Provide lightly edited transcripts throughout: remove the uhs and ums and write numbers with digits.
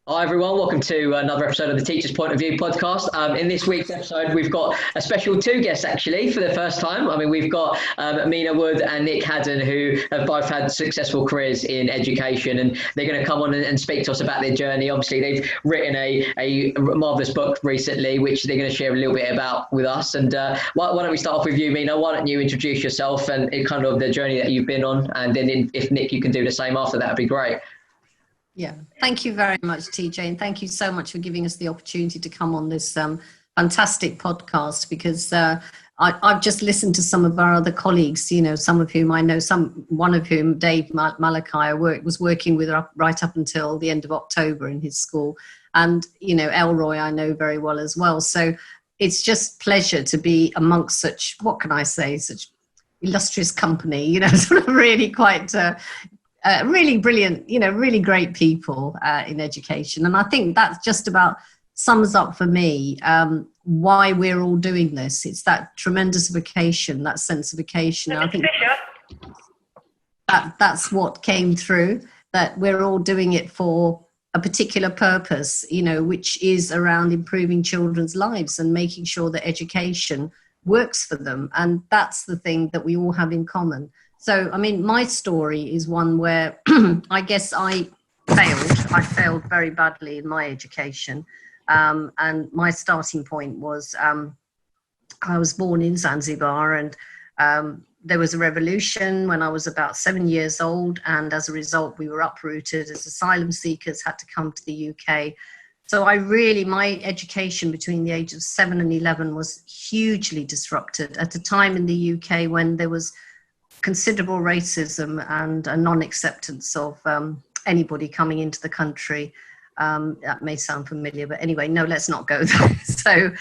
Hi everyone, welcome to another episode of the Teacher's Point of View podcast. In this week's episode, we've got a special two guests actually for the first time. I mean, we've got Meena Wood and Nick Haddon, who have both had successful careers in education, and they're going to come on and speak to us about their journey. Obviously, they've written a marvellous book recently, which they're going to share a little bit about with us. And why don't we start off with you, Meena? Why don't you introduce yourself and kind of the journey that you've been on, and then if Nick, you can do the same after, that'd be great. Yeah, thank you very much, TJ, and thank you so much for giving us the opportunity to come on this fantastic podcast, because I've just listened to some of our other colleagues, you know, some of whom I know, one of whom, Dave Malachi, was working with right up until the end of October in his school, and, you know, Elroy I know very well as well. So it's just pleasure to be amongst such, what can I say, such illustrious company, you know, sort of really quite... really brilliant, you know, really great people in education. And I think that just about sums up for me why we're all doing this. It's that tremendous vocation, that sense of vocation. I think that's what came through, that we're all doing it for a particular purpose, you know, which is around improving children's lives and making sure that education works for them. And that's the thing that we all have in common. So, I mean, my story is one where I guess I failed very badly in my education. And my starting point was I was born in Zanzibar, and there was a revolution when I was about 7 years old. And as a result, we were uprooted as asylum seekers, had to come to the UK. So my education between the age of 7 and 11 was hugely disrupted at a time in the UK when there was considerable racism and a non-acceptance of anybody coming into the country. That may sound familiar, but anyway, no, let's not go there.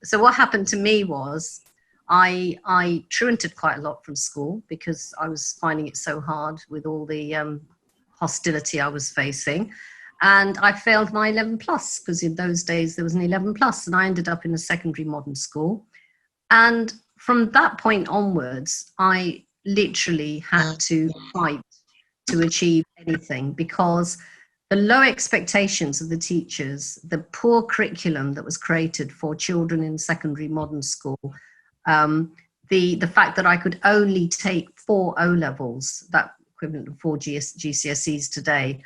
So what happened to me was I truanted quite a lot from school because I was finding it so hard with all the hostility I was facing. And I failed my 11 plus, because in those days there was an 11 plus, and I ended up in a secondary modern school. And from that point onwards, I literally had to fight to achieve anything, because the low expectations of the teachers, the poor curriculum that was created for children in secondary modern school, the fact that I could only take 4 O levels, that equivalent of 4 GCSEs today,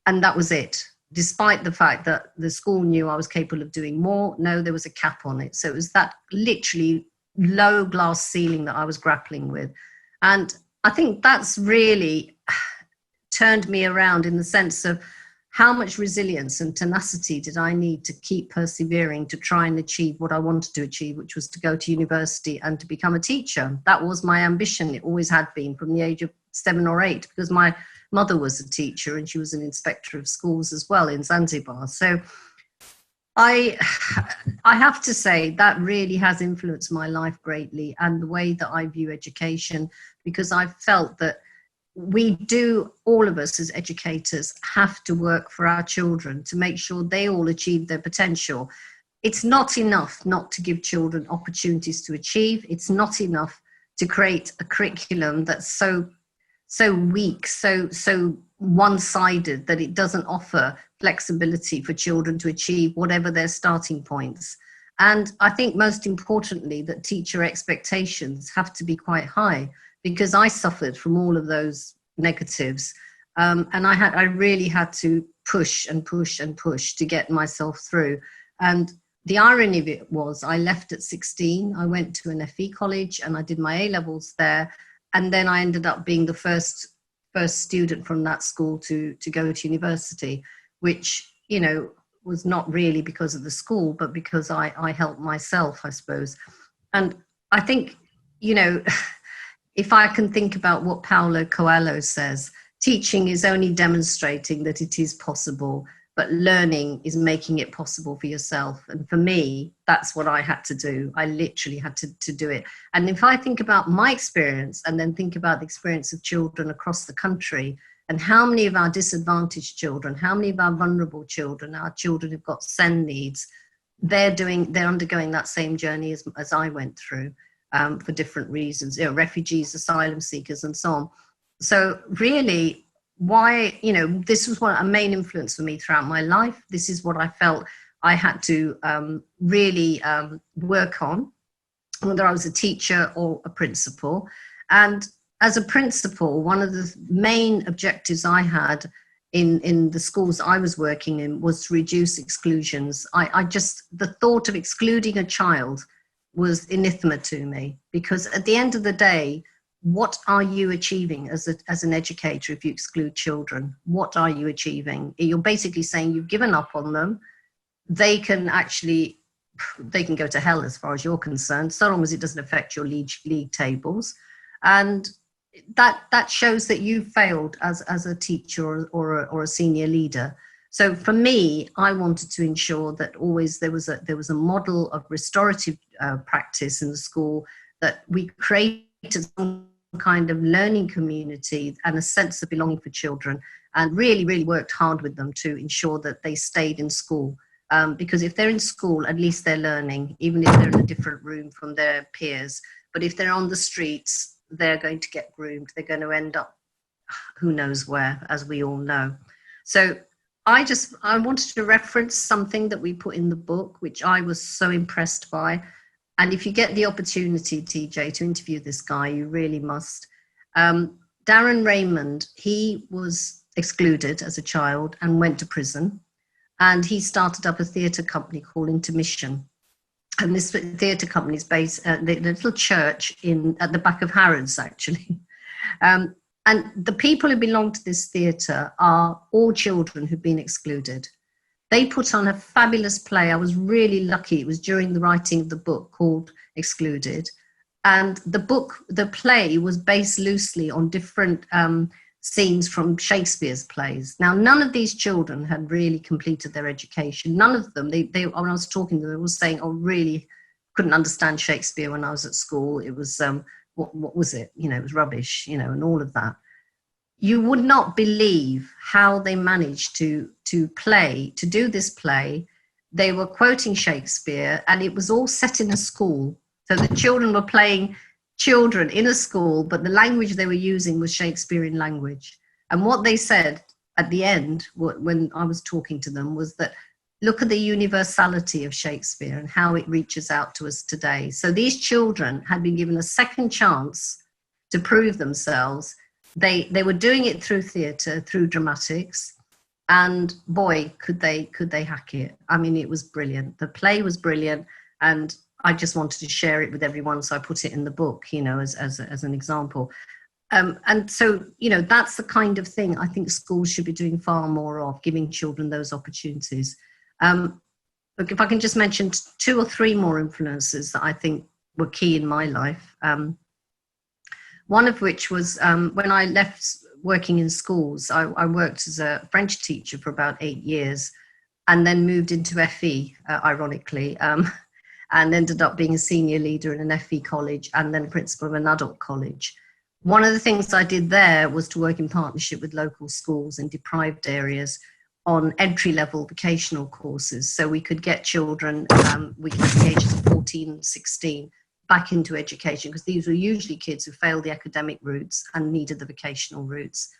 and that was it. Despite the fact that the school knew I was capable of doing more, no, there was a cap on it. So it was that literally low glass ceiling that I was grappling with. And I think that's really turned me around, in the sense of how much resilience and tenacity did I need to keep persevering to try and achieve what I wanted to achieve, which was to go to university and to become a teacher. That was my ambition. It always had been from the age of 7 or 8, because my mother was a teacher and she was an inspector of schools as well in Zanzibar. So I have to say that really has influenced my life greatly, and the way that I view education, because I've felt that all of us as educators have to work for our children to make sure they all achieve their potential. It's not enough not to give children opportunities to achieve. It's not enough to create a curriculum that's so weak, so one-sided, that it doesn't offer flexibility for children to achieve whatever their starting points. And I think most importantly that teacher expectations have to be quite high, because I suffered from all of those negatives. And I really had to push and push and push to get myself through. And the irony of it was I left at 16. I went to an FE college and I did my A-levels there. And then I ended up being the first student from that school to go to university, which, you know, was not really because of the school, but because I helped myself, I suppose. And I think, you know, if I can think about what Paulo Coelho says, teaching is only demonstrating that it is possible, but learning is making it possible for yourself. And for me, that's what I had to do. I literally had to do it. And if I think about my experience and then think about the experience of children across the country, and how many of our disadvantaged children, how many of our vulnerable children, our children who've got SEND needs, they're undergoing that same journey as I went through, for different reasons, you know, refugees, asylum seekers, and so on. So really, why, this was a main influence for me throughout my life. This is what I felt I had to really work on, whether I was a teacher or a principal. And as a principal, one of the main objectives I had in the schools I was working in was to reduce exclusions. The thought of excluding a child was anathema to me, because at the end of the day, what are you achieving as an educator if you exclude children? What are you achieving? You're basically saying you've given up on them. They can go to hell as far as you're concerned, so long as it doesn't affect your league tables. And that shows that you failed as a teacher or a senior leader. So for me, I wanted to ensure that always there was a model of restorative practice in the school, that we created some kind of learning community and a sense of belonging for children, and really, really worked hard with them to ensure that they stayed in school. Because if they're in school, at least they're learning, even if they're in a different room from their peers. But if they're on the streets, they're going to get groomed. They're going to end up who knows where, as we all know. So I wanted to reference something that we put in the book, which I was so impressed by. And if you get the opportunity, TJ, to interview this guy, you really must. Darren Raymond, he was excluded as a child and went to prison. And he started up a theatre company called Intermission. And this theatre company is based at the little church at the back of Harrods, actually. And the people who belong to this theatre are all children who've been excluded. They put on a fabulous play. I was really lucky. It was during the writing of the book, called Excluded. And the play was based loosely on different scenes from Shakespeare's plays. Now, none of these children had really completed their education. None of them. They when I was talking to them, they were saying, "Oh, really couldn't understand Shakespeare when I was at school. It was what was it? It was rubbish. And all of that." You would not believe how they managed to do this play. They were quoting Shakespeare, and it was all set in a school. So the children were playing children in a school, but the language they were using was Shakespearean language. And what they said at the end, when I was talking to them, was that, look at the universality of Shakespeare and how it reaches out to us today. So these children had been given a second chance to prove themselves. They were doing it through theatre, through dramatics, and boy, could they hack it. I mean, it was brilliant. The play was brilliant, and I just wanted to share it with everyone, so I put it in the book, as an example. And so, that's the kind of thing I think schools should be doing far more of, giving children those opportunities. Look, if I can just mention 2 or 3 more influences that I think were key in my life. One of which was when I left working in schools, I worked as a French teacher for about 8 years, and then moved into FE, ironically, and ended up being a senior leader in an FE college and then principal of an adult college. One of the things I did there was to work in partnership with local schools in deprived areas on entry-level vocational courses. So we could get children, we could get the ages of 14 and 16, back into education, because these were usually kids who failed the academic routes and needed the vocational routes.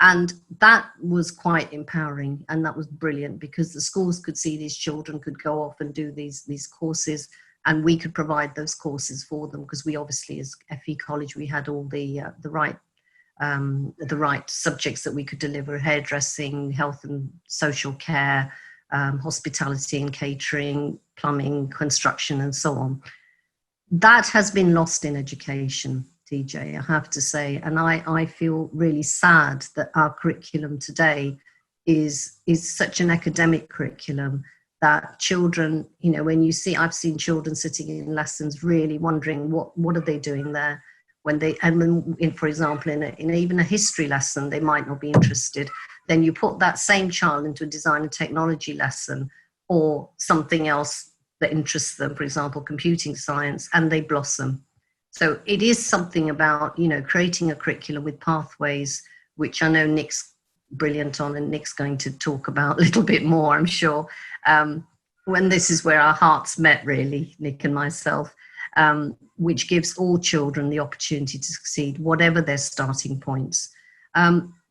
And that was quite empowering, and that was brilliant, because the schools could see these children could go off and do these courses, and we could provide those courses for them, because we obviously, as FE College, we had all the right subjects that we could deliver: hairdressing, health and social care, hospitality and catering, plumbing, construction, and so on. That has been lost in education, TJ, I have to say. And I feel really sad that our curriculum today is such an academic curriculum that children, when I've seen children sitting in lessons really wondering what are they doing there, for example, in even a history lesson, they might not be interested. Then you put that same child into a design and technology lesson or something else that interests them, for example, computing science, and they blossom. So it is something about, creating a curriculum with pathways, which I know Nick's brilliant on, and Nick's going to talk about a little bit more, I'm sure, when this is where our hearts met, really, Nick and myself, which gives all children the opportunity to succeed, whatever their starting points.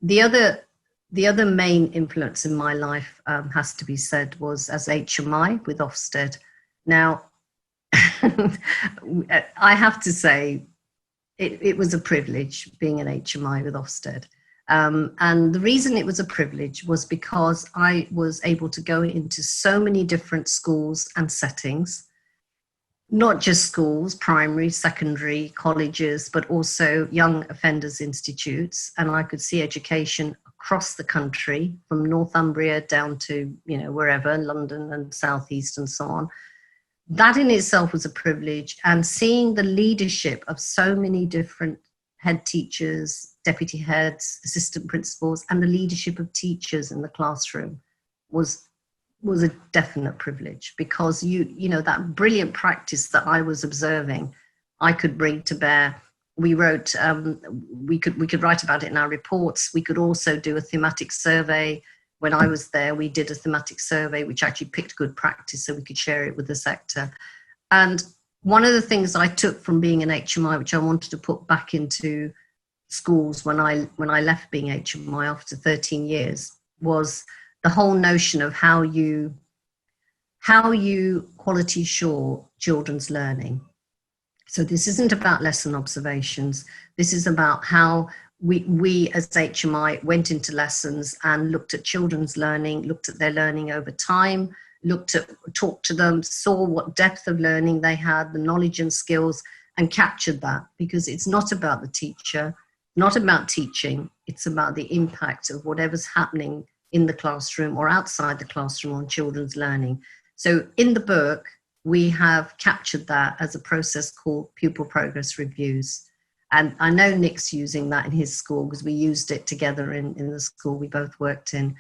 the other main influence in my life, has to be said, was as HMI with Ofsted. Now, I have to say, it was a privilege being an HMI with Ofsted. And the reason it was a privilege was because I was able to go into so many different schools and settings, not just schools, primary, secondary, colleges, but also young offenders institutes. And I could see education across the country, from Northumbria down to, wherever, London and Southeast and so on. That in itself was a privilege. And seeing the leadership of so many different head teachers, deputy heads, assistant principals, and the leadership of teachers in the classroom was a definite privilege, because that brilliant practice that I was observing, I could bring to bear. We wrote, we could write about it in our reports. We could also do a thematic survey. When I was there, we did a thematic survey which actually picked good practice so we could share it with the sector. And one of the things I took from being an HMI, which I wanted to put back into schools when I left being HMI after 13 years, was the whole notion of how you quality assure children's learning. So this isn't about lesson observations. This is about how we as HMI went into lessons and looked at children's learning, looked at their learning over time, talked to them, saw what depth of learning they had, the knowledge and skills, and captured that, because it's not about the teacher, not about teaching. It's about the impact of whatever's happening in the classroom or outside the classroom on children's learning. So in the book, we have captured that as a process called pupil progress reviews. And I know Nick's using that in his school, because we used it together in the school we both worked in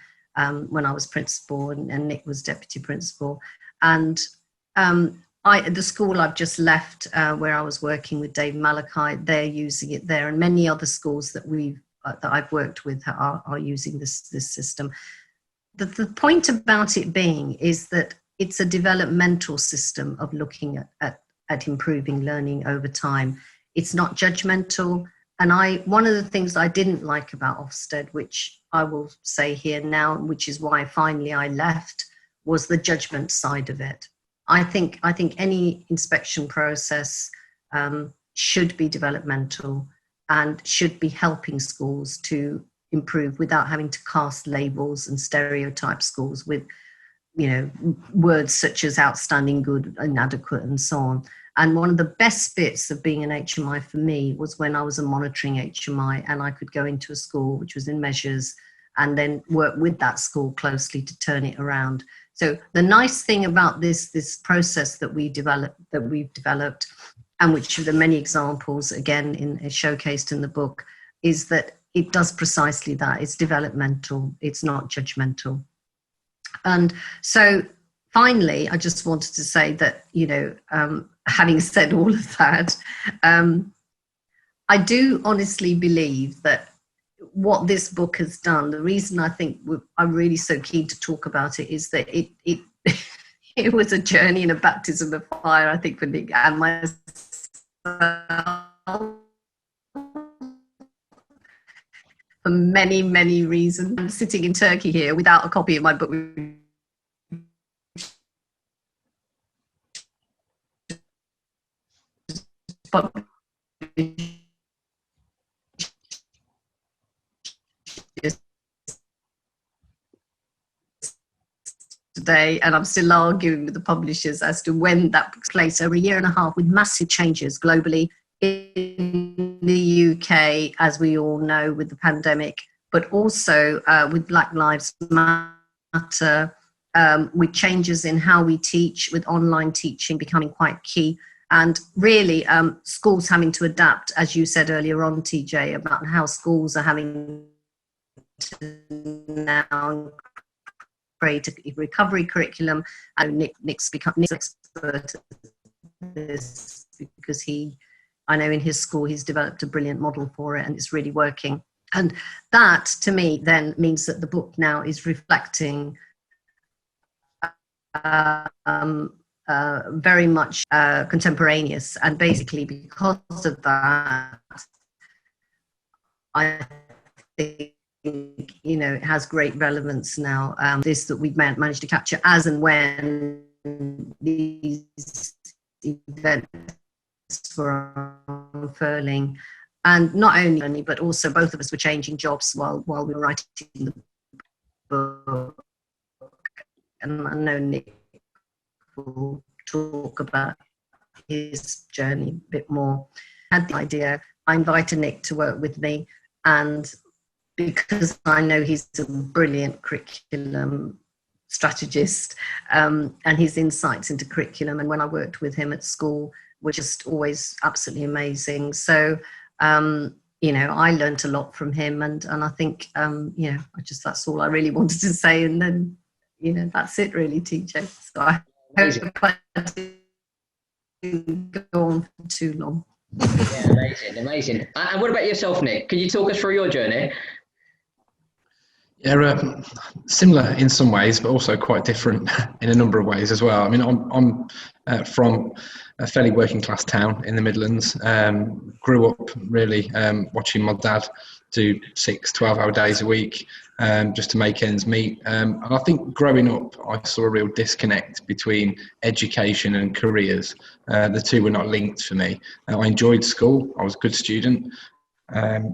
when I was principal and Nick was deputy principal. And the school I've just left, where I was working with Dave Malachi, they're using it there, and many other schools that I've worked with are using this system. The point about it being is that it's a developmental system of looking at improving learning over time. It's not judgmental. And one of the things I didn't like about Ofsted, which I will say here now, which is why finally I left, was the judgment side of it. I think any inspection process should be developmental and should be helping schools to improve without having to cast labels and stereotype schools with, words such as outstanding, good, inadequate, and so on. And one of the best bits of being an HMI for me was when I was a monitoring HMI and I could go into a school which was in measures and then work with that school closely to turn it around. So the nice thing about this process that we've developed, and which there are many examples again showcased in the book, is that it does precisely that. It's developmental. It's not judgmental. And so finally, I just wanted to say that, having said all of that, I do honestly believe that what this book has done, the reason I think I'm really so keen to talk about it, is that it it was a journey and a baptism of fire, I think, for Nick and myself, for many, many reasons. I'm sitting in Turkey here without a copy of my book. Today, and I'm still arguing with the publishers as to when that took place, over a year and a half, with massive changes globally, in the UK, as we all know, with the pandemic, but also with Black Lives Matter, with changes in how we teach, with online teaching becoming quite key, and really schools having to adapt, as you said earlier on, TJ, about how schools are having to now create a recovery curriculum. And Nick's become an expert at this, because I know in his school he's developed a brilliant model for it and it's really working. And that to me then means that the book now is reflecting very much contemporaneous, and basically because of that, I think you know, it has great relevance now. This that we've managed to capture as and when these events were unfurling. And not only, but also both of us were changing jobs while we were writing the book. And I know Nick will talk about his journey a bit more. I had the idea, I invited Nick to work with me, and because I know he's a brilliant curriculum strategist, and his insights into curriculum, and when I worked with him at school were just always absolutely amazing. So you know, I learnt a lot from him, and I think you know, that's all I really wanted to say. And then, you know, that's it really, TJ. So I hope I didn't go on for too long. Yeah, amazing. And what about yourself, Nick? Can you talk us through your journey? Yeah, similar in some ways, but also quite different in a number of ways as well. I mean, I'm from a fairly working class town in the Midlands. Grew up really watching my dad do 12-hour days a week just to make ends meet. And I think growing up, I saw a real disconnect between education and careers. The two were not linked for me. I enjoyed school. I was a good student,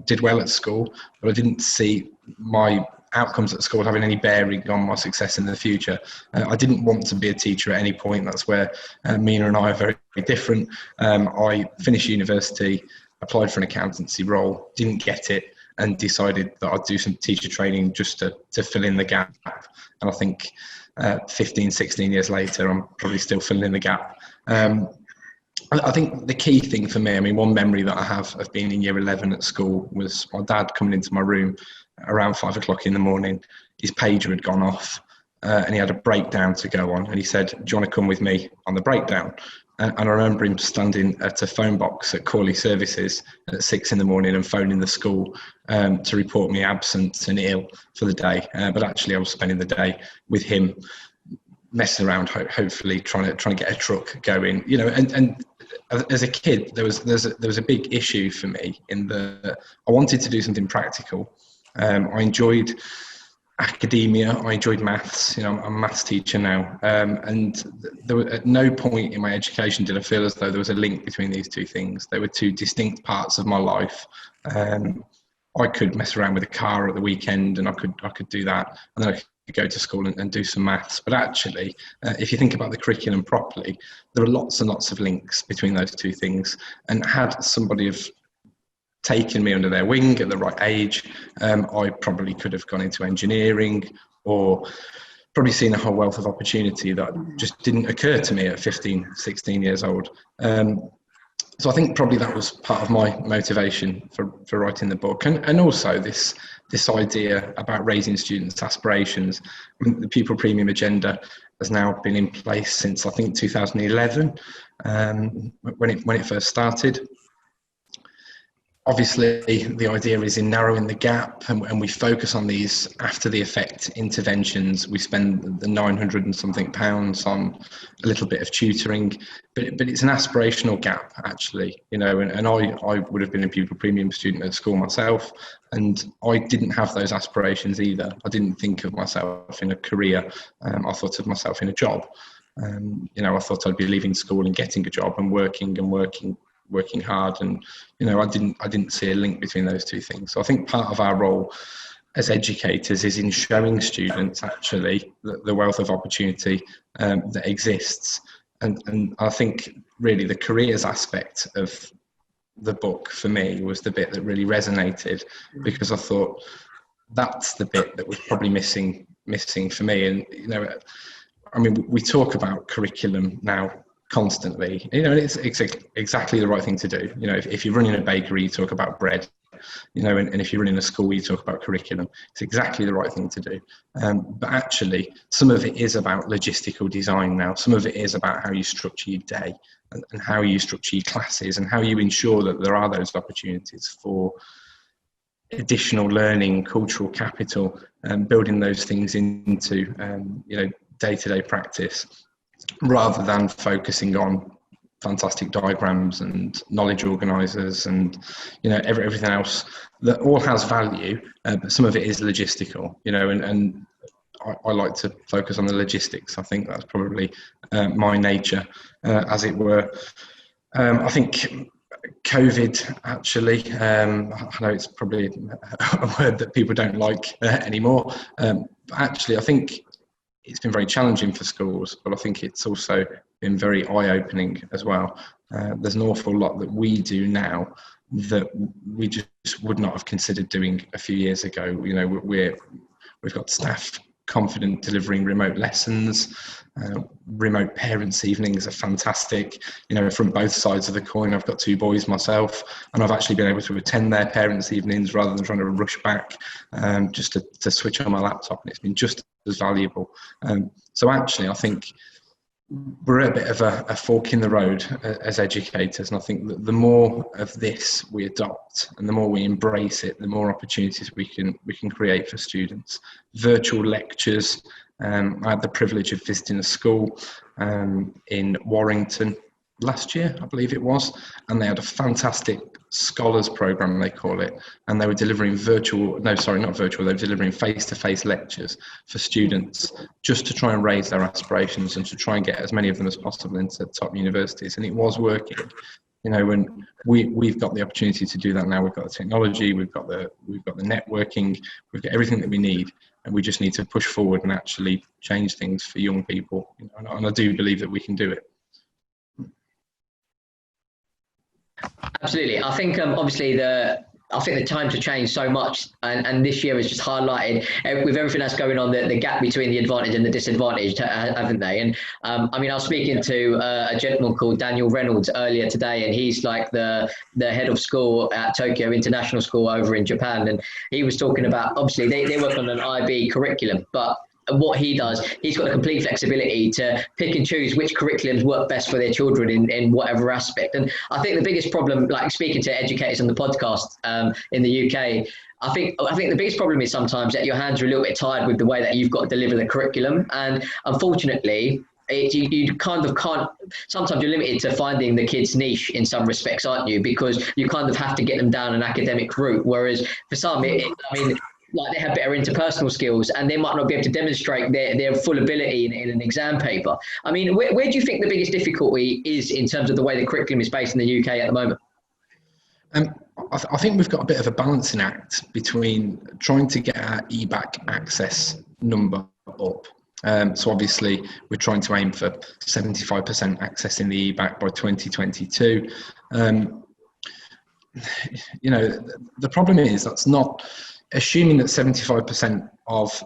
did well at school, but I didn't see my outcomes at school having any bearing on my success in the future. I didn't want to be a teacher at any point. That's where Meena and I are very different. I finished university, applied for an accountancy role, didn't get it, and decided that I'd do some teacher training just to fill in the gap. And I think 15, 16 years later, I'm probably still filling in the gap. I think the key thing for me, I mean, one memory that I have of being in year 11 at school was my dad coming into my room around 5 o'clock in the morning. His pager had gone off and he had a breakdown to go on. And he said, "Do you want to come with me on the breakdown?" And I remember him standing at a phone box at Cawley Services at 6 in the morning and phoning the school to report me absent and ill for the day. But actually I was spending the day with him, messing around, hopefully trying to get a truck going, you know. And as a kid, there was a big issue for me in that I wanted to do something practical. I enjoyed academia, I enjoyed maths, you know, I'm a maths teacher now, and there was, at no point in my education did I feel as though there was a link between these two things. They were two distinct parts of my life. I could mess around with a car at the weekend and I could do that, and then I could go to school and do some maths. But actually, if you think about the curriculum properly, there are lots and lots of links between those two things. And had somebody have taken me under their wing at the right age, I probably could have gone into engineering, or probably seen a whole wealth of opportunity that just didn't occur to me at 15, 16 years old. So I think probably that was part of my motivation for writing the book. And also this idea about raising students' aspirations. I mean, the Pupil Premium Agenda has now been in place since I think 2011, when it first started. Obviously, the idea is in narrowing the gap, and we focus on these after the effect interventions. We spend the 900 and something pounds on a little bit of tutoring, but it's an aspirational gap, actually, you know. And I would have been a pupil premium student at school myself, and I didn't have those aspirations either. I didn't think of myself in a career. I thought of myself in a job. You know, I thought I'd be leaving school and getting a job and working hard, and you know, I didn't see a link between those two things. So I think part of our role as educators is in showing students actually the wealth of opportunity that exists, and I think really the careers aspect of the book for me was the bit that really resonated, because I thought that's the bit that was probably missing for me. And you know, I mean, we talk about curriculum now constantly, you know, and it's exactly the right thing to do. You know, if you're running a bakery, you talk about bread, you know, and if you're running a school, you talk about curriculum. It's exactly the right thing to do. But actually, some of it is about logistical design now. Some of it is about how you structure your day and how you structure your classes and how you ensure that there are those opportunities for additional learning, cultural capital, and building those things into, you know, day-to-day practice, rather than focusing on fantastic diagrams and knowledge organisers and, you know, everything else that all has value, but some of it is logistical, you know, and I like to focus on the logistics. I think that's probably my nature, as it were. I think COVID, actually, I know it's probably a word that people don't like anymore, but actually I think it's been very challenging for schools, but I think it's also been very eye-opening as well. There's an awful lot that we do now that we just would not have considered doing a few years ago. You know, we've got staff confident delivering remote lessons. Remote parents' evenings are fantastic, you know, from both sides of the coin. I've got 2 boys myself, and I've actually been able to attend their parents' evenings rather than trying to rush back just to switch on my laptop, and it's been just as valuable. So actually, I think we're at a bit of a fork in the road as educators, and I think that the more of this we adopt and the more we embrace it, the more opportunities we can create for students. Virtual lectures. I had the privilege of visiting a school in Warrington last year, I believe it was, and they had a fantastic scholars program, they call it, and they were delivering they were delivering face-to-face lectures for students just to try and raise their aspirations and to try and get as many of them as possible into top universities, and it was working. You know, when we've got the opportunity to do that now. We've got the technology, we've got the networking, we've got everything that we need, and we just need to push forward and actually change things for young people. You know, and I do believe that we can do it. Absolutely. I think obviously the times have changed so much, and this year has just highlighted with everything that's going on the gap between the advantage and the disadvantage, haven't they? And I mean, I was speaking to a gentleman called Daniel Reynolds earlier today, and he's like the head of school at Tokyo International School over in Japan, and he was talking about obviously they work on an IB curriculum, but what he does, he's got the complete flexibility to pick and choose which curriculums work best for their children in whatever aspect. And I think the biggest problem, like speaking to educators on the podcast in the UK, I think the biggest problem is sometimes that your hands are a little bit tied with the way that you've got to deliver the curriculum. And unfortunately, you kind of can't, sometimes you're limited to finding the kids' niche in some respects, aren't you? Because you kind of have to get them down an academic route. Whereas for some, like they have better interpersonal skills and they might not be able to demonstrate their full ability in an exam paper. I mean, where do you think the biggest difficulty is in terms of the way the curriculum is based in the UK at the moment? I think we've got a bit of a balancing act between trying to get our EBAC access number up. So obviously we're trying to aim for 75% access in the EBAC by 2022. You know, the problem is that's not assuming that 75% of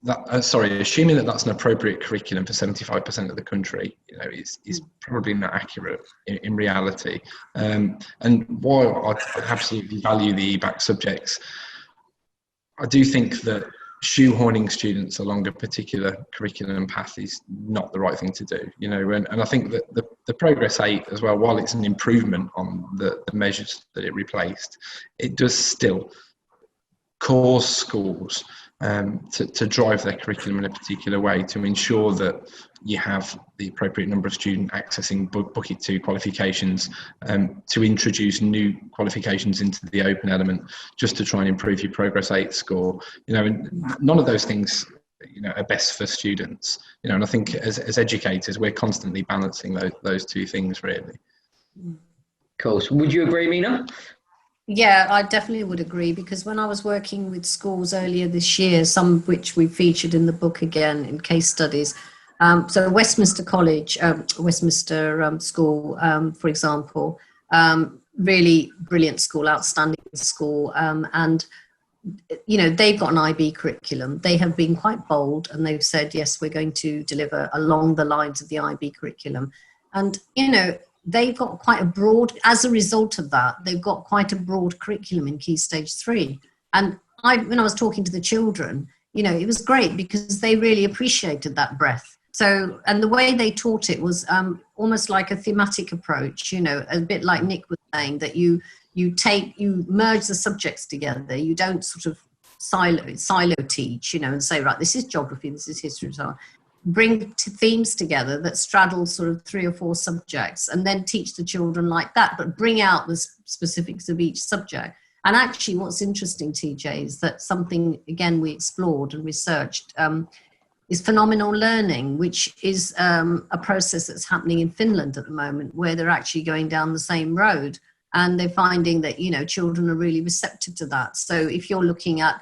that, assuming that that's an appropriate curriculum for 75% of the country, you know, is probably not accurate in reality. And while I absolutely value the EBAC subjects, I do think that shoehorning students along a particular curriculum path is not the right thing to do, you know, and I think that the Progress 8 as well, while it's an improvement on the measures that it replaced, it does still cause schools to drive their curriculum in a particular way to ensure that you have the appropriate number of students accessing Bucket 2 qualifications, to introduce new qualifications into the open element just to try and improve your Progress 8 score. You know, and none of those things, you know, are best for students. You know, and I think as educators, we're constantly balancing those two things really. Cool. So would you agree, Meena? Yeah, I definitely would agree, because when I was working with schools earlier this year, some of which we featured in the book again in case studies. So Westminster College, Westminster School, for example, really brilliant school, outstanding school. And, you know, they've got an IB curriculum. They have been quite bold and they've said, yes, we're going to deliver along the lines of the IB curriculum. And, you know, they've got quite a broad, as a result of that, they've got quite a broad curriculum in Key Stage 3. And when I was talking to the children, you know, it was great because they really appreciated that breadth. So, and the way they taught it was almost like a thematic approach, you know, a bit like Nick was saying, that you merge the subjects together. You don't sort of silo teach, you know, and say, right, this is geography, this is history, and so on. bring themes together that straddle sort of 3 or 4 subjects, and then teach the children like that, but bring out the specifics of each subject. And actually what's interesting, TJ, is that something, again, we explored and researched, is phenomenal learning, which is a process that's happening in Finland at the moment, where they're actually going down the same road. And they're finding that, you know, children are really receptive to that. So if you're looking at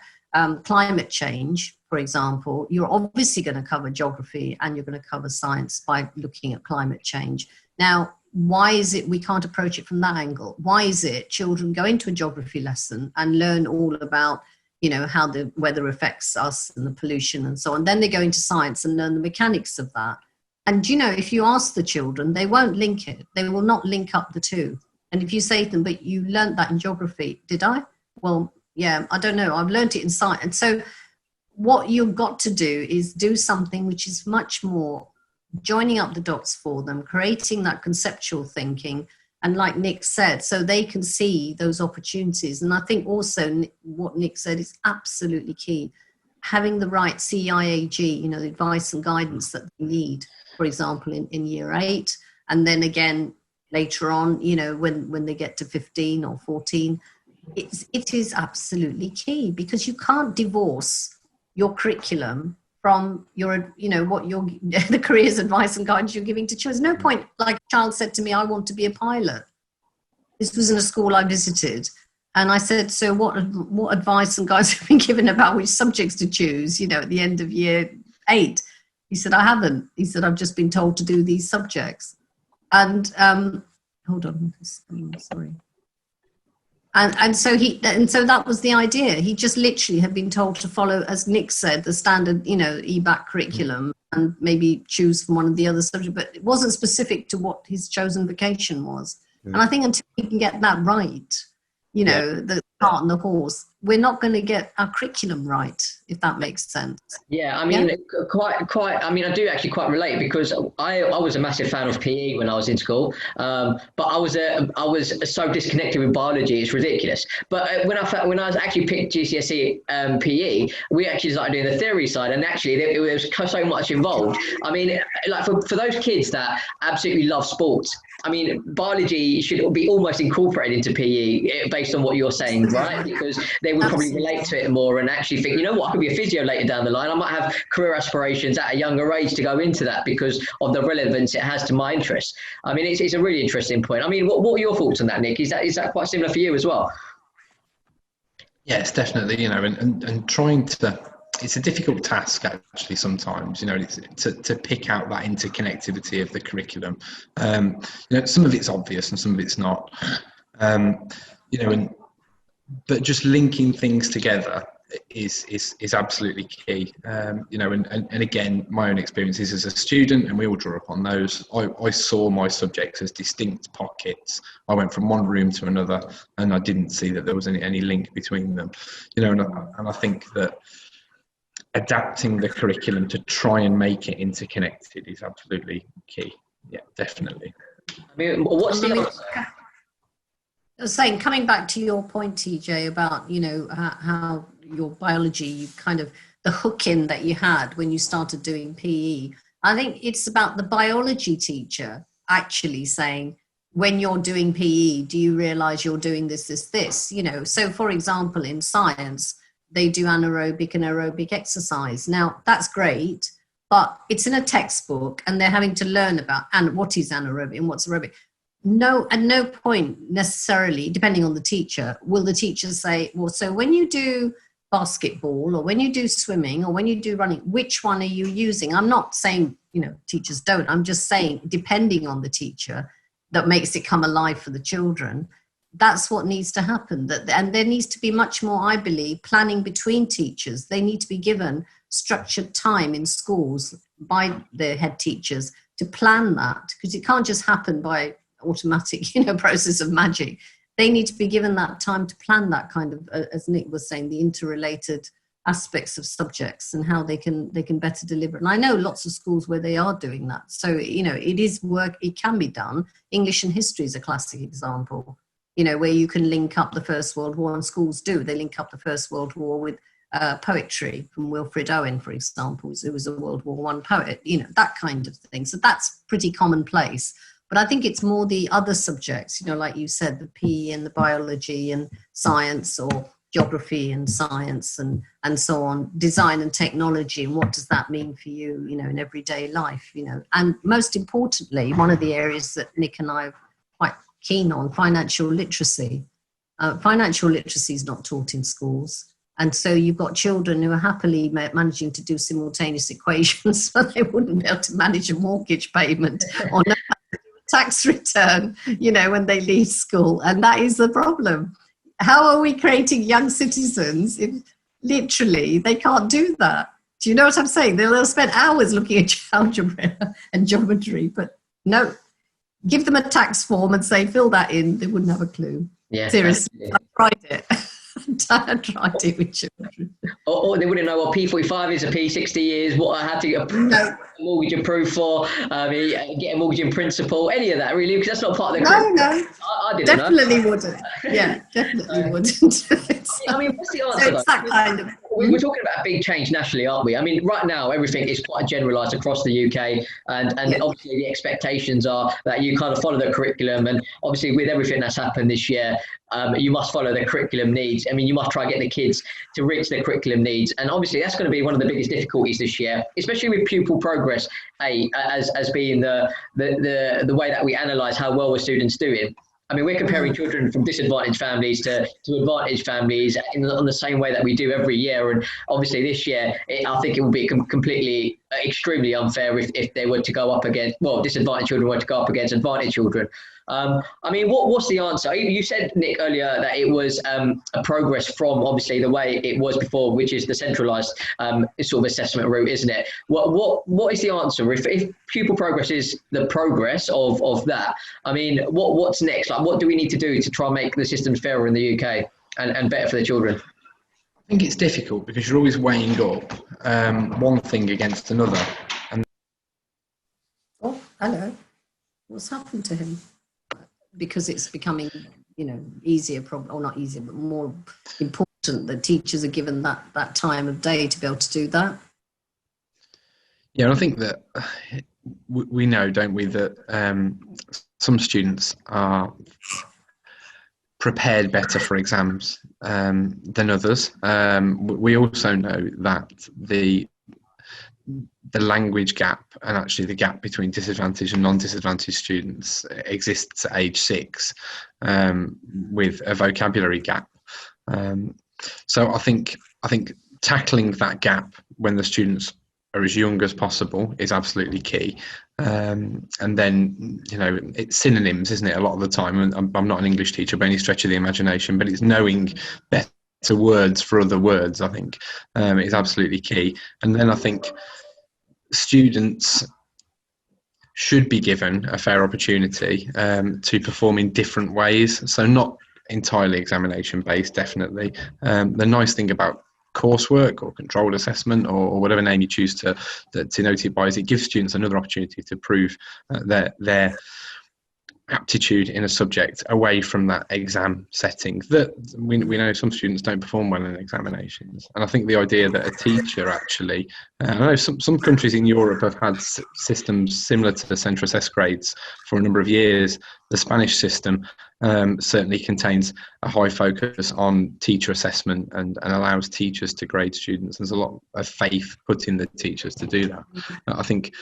climate change, for example, you're obviously going to cover geography and you're going to cover science by looking at climate change. Now, why is it we can't approach it from that angle? Why is it children go into a geography lesson and learn all about, you know, how the weather affects us and the pollution and so on? Then they go into science and learn the mechanics of that. And, you know, if you ask the children, they won't link it. They will not link up the two. And if you say to them, but you learned that in geography, did I? Well, yeah, I don't know. I've learned it in science. And so what you've got to do is do something which is much more joining up the dots for them, creating that conceptual thinking. And like Nick said, so they can see those opportunities. And I think also what Nick said is absolutely key. Having the right CIAG, you know, the advice and guidance that they need, for example, in year 8. And then again, later on, you know, when they get to 15 or 14, it is absolutely key, because you can't divorce your curriculum from your, you know, what your the careers advice and guidance you're giving to children. There's no point, like a child said to me, I want to be a pilot. This was in a school I visited. And I said, so what advice and guidance have you been given about which subjects to choose, you know, at the end of year 8? He said, I haven't. He said, I've just been told to do these subjects. And hold on, sorry. And so that was the idea. He just literally had been told to follow, as Nick said, the standard, you know, EBAC curriculum, and maybe choose from one of the other subjects, but it wasn't specific to what his chosen vocation was. And I think until we can get that right, you know, the cart and the horse, we're not going to get our curriculum right, if that makes sense. Yeah, I mean, quite. I mean, I do actually quite relate, because I was a massive fan of PE when I was in school, but I was so disconnected with biology, it's ridiculous. But when I was actually picked GCSE PE, we actually started doing the theory side, and actually there was so much involved. I mean, like for those kids that absolutely love sports, I mean, biology should be almost incorporated into PE based on what you're saying, right? Because they would probably relate to it more and actually think, you know what, I could be a physio later down the line. I might have career aspirations at a younger age to go into that because of the relevance it has to my interests. I mean, it's a really interesting point. I mean, what are your thoughts on that, Nick? Is that quite similar for you as well? Yes, definitely. You know, and trying to, it's a difficult task actually sometimes, you know, to pick out that interconnectivity of the curriculum. You know, some of it's obvious and some of it's not. You know, but just linking things together is absolutely key. You know, and again, my own experiences as a student, and we all draw upon those. I saw my subjects as distinct pockets. I went from one room to another, and I didn't see that there was any link between them. You know, and I think that adapting the curriculum to try and make it interconnected is absolutely key. Yeah, definitely. I mean, what's the other? I was saying, coming back to your point, TJ, about, you know, how your biology, you kind of, the hook in that you had when you started doing PE, I think it's about the biology teacher actually saying, when you're doing PE, do you realize you're doing this, you know? So for example, in science, they do anaerobic and aerobic exercise. Now, that's great, but it's in a textbook and they're having to learn about what is anaerobic and what's aerobic. No, at no point necessarily, depending on the teacher, will the teacher say, well, so when you do basketball or when you do swimming or when you do running, which one are you using? I'm not saying, you know, teachers don't. I'm just saying, depending on the teacher, that makes it come alive for the children. That's what needs to happen. And there needs to be much more, I believe, planning between teachers. They need to be given structured time in schools by their head teachers to plan that, because it can't just happen by automatic, you know, process of magic. They need to be given that time to plan that kind of, as Nick was saying, the interrelated aspects of subjects and how they can better deliver. And I know lots of schools where they are doing that. So, you know, it is work, it can be done. English and history is a classic example, you know, where you can link up the First World War, and schools do. They link up the First World War with poetry from Wilfred Owen, for example, who was a World War I poet, that kind of thing. So that's pretty commonplace. But I think it's more the other subjects, like you said, the PE and the biology and science, or geography and science and so on, design and technology, and what does that mean for you, in everyday life, And most importantly, one of the areas that Nick and I are quite keen on, financial literacy. Financial literacy is not taught in schools. And so you've got children who are happily managing to do simultaneous equations, so they wouldn't be able to manage a mortgage payment or know how to do a tax return, when they leave school. And that is the problem. How are we creating young citizens if literally they can't do that? Do you know what I'm saying? They'll spend hours looking at algebra and geometry, but no, give them a tax form and say, fill that in. They wouldn't have a clue. Yeah, seriously, I tried it. I tried it with children. Or they wouldn't know what P45 is, a P60 is, what I had to get a mortgage approved for, get a mortgage in principle, any of that really, because that's not part of the No. I didn't definitely know. Wouldn't. Yeah, definitely wouldn't. What's the answer? So it's that kind of... We're talking about a big change nationally, aren't we? Right now, everything is quite generalised across the UK, and obviously the expectations are that you kind of follow the curriculum, and obviously with everything that's happened this year, you must follow the curriculum needs. You must try and get the kids to reach their curriculum needs, and obviously that's going to be one of the biggest difficulties this year, especially with pupil progress, as being the way that we analyse how well a student's doing. We're comparing children from disadvantaged families to advantaged families on the same way that we do every year. And obviously this year, I think it will be completely, extremely unfair if they were to go up against, disadvantaged children were to go up against advantaged children. What's the answer? You said, Nick, earlier that it was a progress from obviously the way it was before, which is the centralised sort of assessment route, isn't it? What is the answer? If pupil progress is the progress of that, what's next? Like, what do we need to do to try and make the systems fairer in the UK and better for the children? I think it's difficult because you're always weighing up one thing against another. Oh, hello. What's happened to him? Because it's becoming, easier, or not easier, but more important that teachers are given that time of day to be able to do that. Yeah, and I think that we know, don't we, that some students are prepared better for exams than others. We also know that the language gap, and actually the gap between disadvantaged and non-disadvantaged students, exists at age 6 with a vocabulary gap. So I think tackling that gap when the students are as young as possible is absolutely key. And then, it's synonyms, isn't it, a lot of the time? And I'm not an English teacher by any stretch of the imagination, but it's knowing better words for other words, I think, is absolutely key. And then I think students should be given a fair opportunity to perform in different ways. So not entirely examination based, definitely. The nice thing about coursework or controlled assessment or whatever name you choose to denote it by is it gives students another opportunity to prove their aptitude in a subject away from that exam setting that we know some students don't perform well in examinations. And I think the idea that a teacher actually, I know some countries in Europe have had systems similar to the central assessed grades for a number of years. The Spanish system certainly contains a high focus on teacher assessment and allows teachers to grade students. There's a lot of faith put in the teachers to do that. I think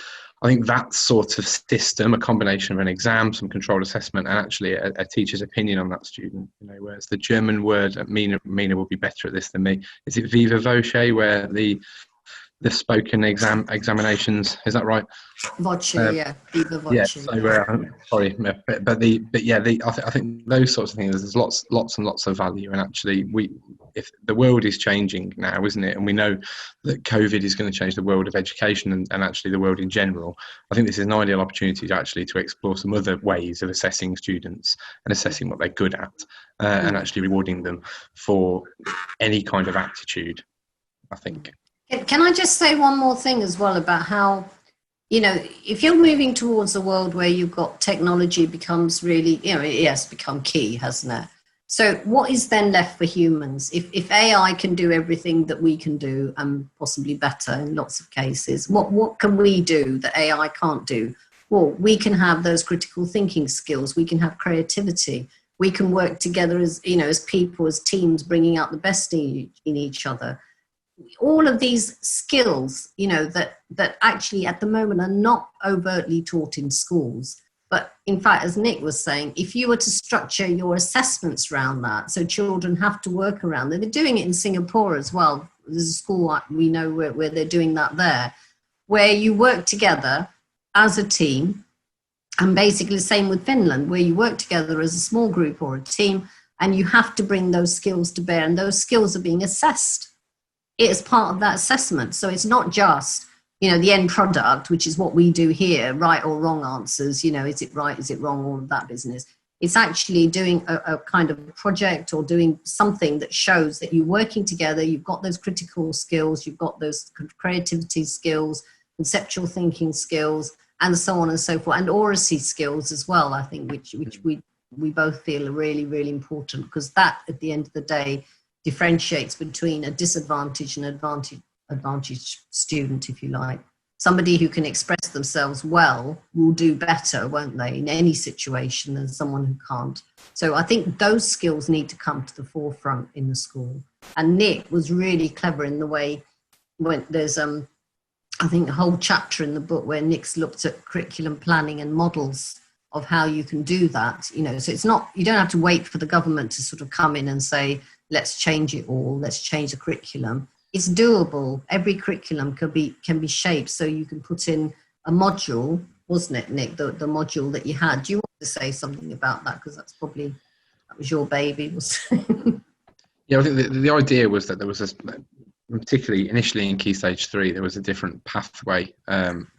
that sort of system, a combination of an exam, some controlled assessment, and actually a teacher's opinion on that student, whereas the German word, Meena will be better at this than me, is it viva voce, where the spoken examinations, is that right? Voce, yeah, viva voce. Yeah, so sorry, I think those sorts of things, there's lots and lots of value, and actually if the world is changing now, isn't it? And we know that COVID is going to change the world of education and actually the world in general. I think this is an ideal opportunity to explore some other ways of assessing students and assessing what they're good at, and actually rewarding them for any kind of aptitude, I think. Can I just say one more thing as well about how, if you're moving towards a world where you've got technology becomes really, it has become key, hasn't it? So what is then left for humans? If AI can do everything that we can do, and possibly better in lots of cases, what can we do that AI can't do? Well, we can have those critical thinking skills. We can have creativity. We can work together as, as people, as teams, bringing out the best in each other. All of these skills, that actually at the moment are not overtly taught in schools. But in fact, as Nick was saying, if you were to structure your assessments around that, so children have to work around them. They're doing it in Singapore as well. There's a school we know where they're doing that there, where you work together as a team, and basically the same with Finland, where you work together as a small group or a team, and you have to bring those skills to bear, and those skills are being assessed. It is part of that assessment. So it's not just, the end product, which is what we do here, right or wrong answers, is it right, is it wrong, all of that business. It's actually doing a kind of project or doing something that shows that you're working together, you've got those critical skills, you've got those creativity skills, conceptual thinking skills, and so on and so forth, and oracy skills as well, I think, which we both feel are really, really important, because that, at the end of the day, differentiates between a disadvantaged and advantaged student, if you like. Somebody who can express themselves well will do better, won't they, in any situation than someone who can't. So I think those skills need to come to the forefront in the school. And Nick was really clever in the way, when there's I think a whole chapter in the book where Nick's looked at curriculum planning and models of how you can do that. So it's not, you don't have to wait for the government to sort of come in and say, let's change it all, let's change the curriculum. It's doable. Every curriculum can be shaped, so you can put in a module, wasn't it, Nick, the module that you had? Do you want to say something about that? Because that was your baby. Yeah, I think the idea was that there was this, particularly initially in Key Stage 3, there was a different pathway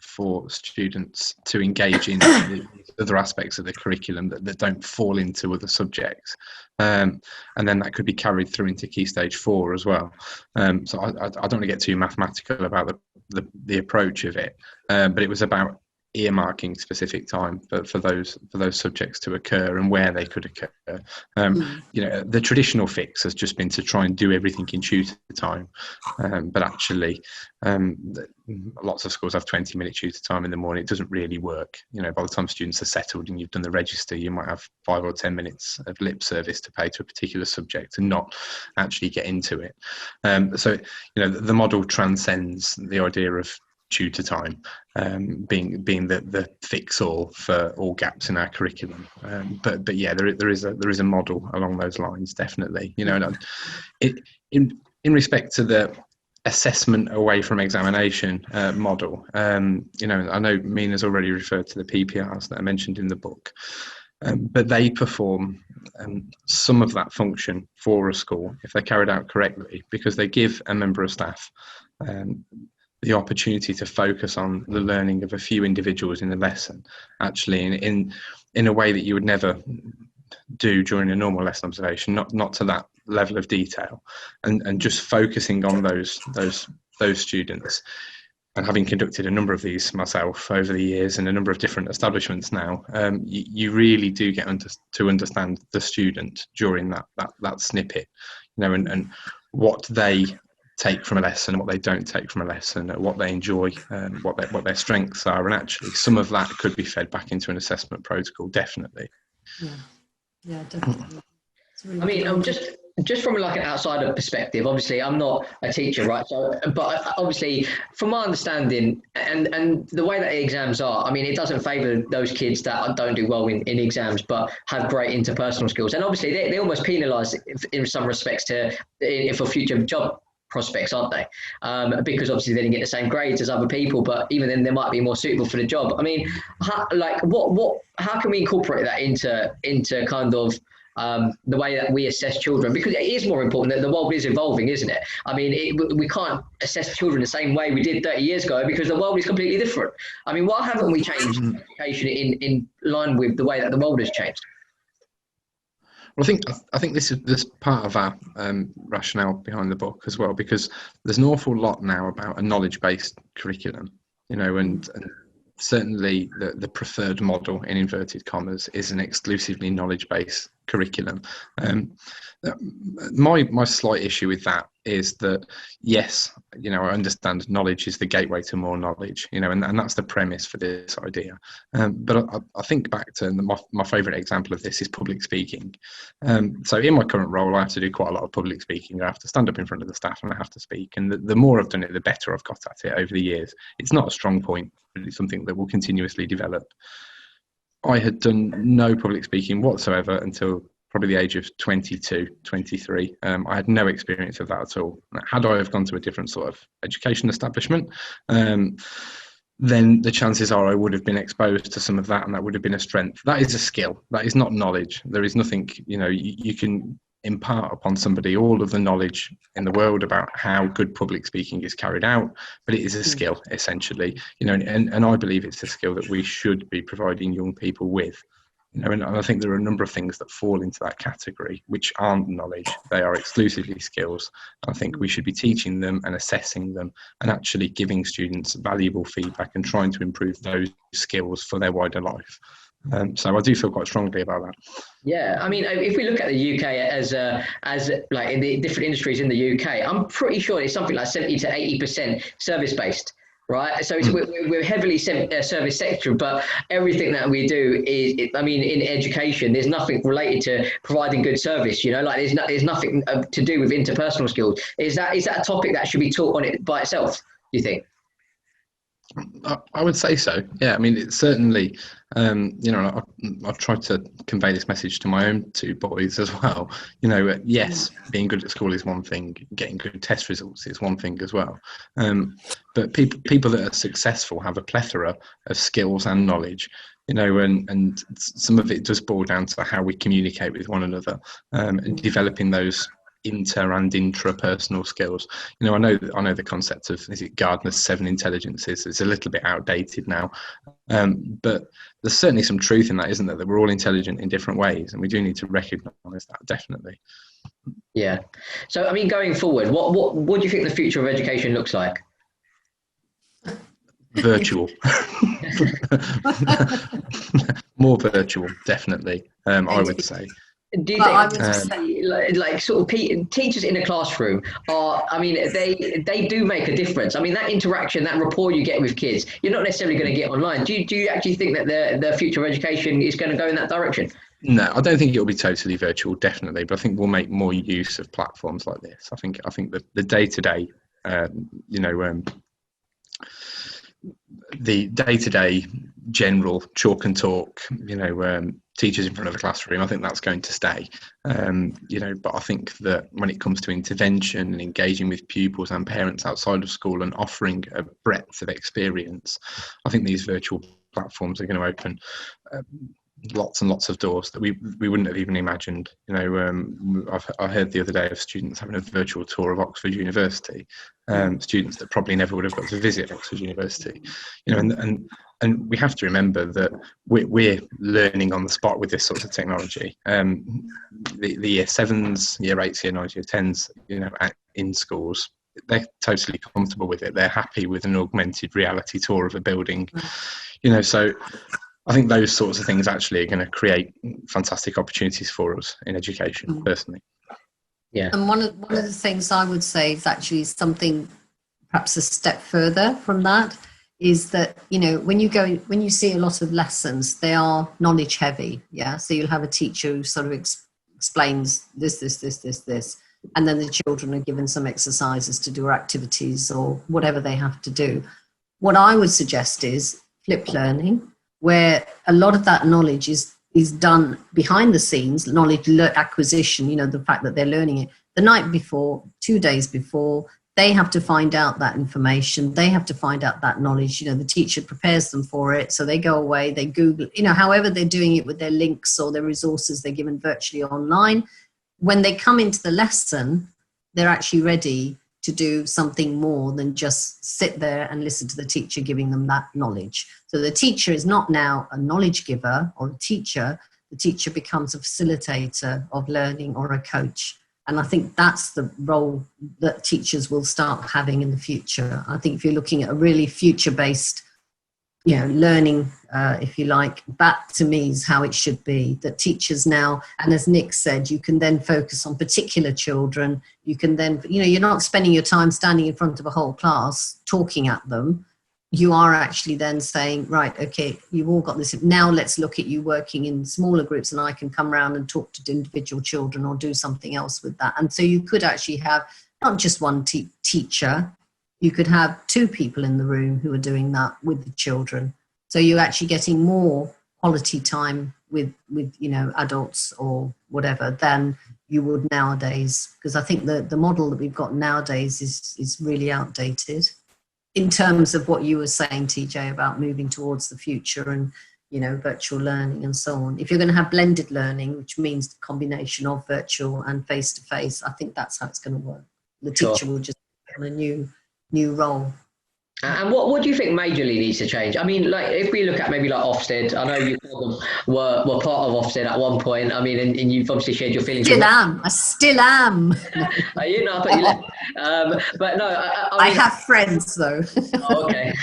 for students to engage in the other aspects of the curriculum that don't fall into other subjects. And then that could be carried through into Key Stage 4 as well. So I don't want to get too mathematical about the approach of it, but it was about earmarking specific time for those subjects to occur and where they could occur. The traditional fix has just been to try and do everything in tutor time, but actually lots of schools have 20-minute tutor time in the morning. It doesn't really work. By the time students are settled and you've done the register, you might have 5 or 10 minutes of lip service to pay to a particular subject and not actually get into it. So the model transcends the idea of tutor time being the fix all for all gaps in our curriculum, but yeah, there is a model along those lines, definitely. And in respect to the assessment away from examination model, I know Meena's already referred to the PPRs that I mentioned in the book, but they perform some of that function for a school if they're carried out correctly, because they give a member of staff the opportunity to focus on the learning of a few individuals in the lesson, actually in a way that you would never do during a normal lesson observation, not to that level of detail, and just focusing on those students. And having conducted a number of these myself over the years in a number of different establishments now, you really do get to understand the student during that snippet, and what they take from a lesson, what they don't take from a lesson, what they enjoy, what their strengths are, and actually some of that could be fed back into an assessment protocol, definitely. Yeah, definitely. Really, I mean, just from like an outsider perspective, obviously I'm not a teacher, right? So, but obviously from my understanding and the way that the exams are, I mean, it doesn't favour those kids that don't do well in exams but have great interpersonal skills, and obviously they almost penalise in some respects for future job prospects, aren't they? Because obviously they didn't get the same grades as other people, but even then they might be more suitable for the job. I mean, how can we incorporate that into kind of the way that we assess children? Because it is more important that the world is evolving, isn't it? I mean, we can't assess children the same way we did 30 years ago because the world is completely different. I mean, why haven't we changed education in line with the way that the world has changed? Well, I think this is part of our rationale behind the book as well, because there's an awful lot now about a knowledge-based curriculum, and certainly the preferred model in inverted commas is an exclusively knowledge-based curriculum. My slight issue with that is that, yes, I understand knowledge is the gateway to more knowledge, and that's the premise for this idea. But I think back to my favourite example of this is public speaking. So in my current role, I have to do quite a lot of public speaking. I have to stand up in front of the staff and I have to speak. And the more I've done it, the better I've got at it over the years. It's not a strong point, but it's something that will continuously develop. I had done no public speaking whatsoever until probably the age of 22, 23. I had no experience of that at all. Had I have gone to a different sort of education establishment, then the chances are I would have been exposed to some of that, and that would have been a strength. That is a skill. That is not knowledge. There is nothing, you can impart upon somebody all of the knowledge in the world about how good public speaking is carried out, but it is a skill, essentially, and I believe it's a skill that we should be providing young people with. And I think there are a number of things that fall into that category which aren't knowledge. They are exclusively skills. I think we should be teaching them and assessing them and actually giving students valuable feedback and trying to improve those skills for their wider life. So I do feel quite strongly about that. Yeah, I mean, if we look at the UK as like in the different industries in the UK, I'm pretty sure it's something like 70 to 80% service based. Right, so we're heavily service sector, but everything that we do is, in education, there's nothing related to providing good service. Like there's nothing to do with interpersonal skills. Is that a topic that should be taught on it by itself? Do you think? I would say so. Yeah, it's certainly, I've tried to convey this message to my own two boys as well. Yes, being good at school is one thing, getting good test results is one thing as well. But people that are successful have a plethora of skills and knowledge. And some of it does boil down to how we communicate with one another, and developing those inter and intrapersonal skills. I know the concept of, is it Gardner's 7 intelligences? It's a little bit outdated now, but there's certainly some truth in that, isn't there? That we're all intelligent in different ways, and we do need to recognise that, definitely. Yeah. So going forward, what do you think the future of education looks like? Virtual. More virtual, definitely. I would say. Do you think like sort of teachers in a classroom are, they do make a difference. That interaction, that rapport you get with kids, you're not necessarily going to get online. Do you actually think that the future of education is going to go in that direction? No, I don't think it'll be totally virtual, definitely, but I think we'll make more use of platforms like this. I think the day-to-day, the day-to-day general chalk and talk, teachers in front of the classroom, I think that's going to stay. But I think that when it comes to intervention and engaging with pupils and parents outside of school and offering a breadth of experience, I think these virtual platforms are going to open lots and lots of doors that we wouldn't have even imagined. I heard the other day of students having a virtual tour of Oxford University, students that probably never would have got to visit Oxford University. And we have to remember that we're learning on the spot with this sort of technology. The year 7s, year 8s, year 9s, year 10s, in schools, they're totally comfortable with it. They're happy with an augmented reality tour of a building. So I think those sorts of things actually are going to create fantastic opportunities for us in education, personally. Yeah. And one of the things I would say is actually something perhaps a step further from that, is that, when you see a lot of lessons, they are knowledge heavy. Yeah. So you'll have a teacher who sort of explains this, and then the children are given some exercises to do, or activities or whatever they have to do. What I would suggest is flipped learning, where a lot of that knowledge is done behind the scenes, knowledge acquisition, the fact that they're learning it the night before, 2 days before. They have to find out that information. They have to find out that knowledge. The teacher prepares them for it. So they go away, they Google, however they're doing it with their links or their resources they're given virtually online. When they come into the lesson, they're actually ready to do something more than just sit there and listen to the teacher giving them that knowledge. So the teacher is not now a knowledge giver or a teacher. The teacher becomes a facilitator of learning or a coach. And I think that's the role that teachers will start having in the future. I think if you're looking at a really future-based learning, if you like. That to me is how it should be, that teachers now, and as Nick said, you can then focus on particular children. You can then, you're not spending your time standing in front of a whole class talking at them. You are actually then saying, right, okay, you've all got this. Now let's look at you working in smaller groups, and I can come around and talk to individual children or do something else with that. And so you could actually have not just one teacher, you could have two people in the room who are doing that with the children. So you're actually getting more quality time with adults or whatever than you would nowadays. Because I think the model that we've got nowadays is really outdated. In terms of what you were saying, TJ, about moving towards the future and, virtual learning and so on. If you're going to have blended learning, which means the combination of virtual and face-to-face, I think that's how it's going to work. The teacher will just be on a new role. And what do you think majorly needs to change? I mean, like if we look at maybe like Ofsted, I know you were part of Ofsted at one point. I mean, and you've obviously shared your feelings. I still am. Are you? No, I thought you left. But no, I have friends though. Oh, okay.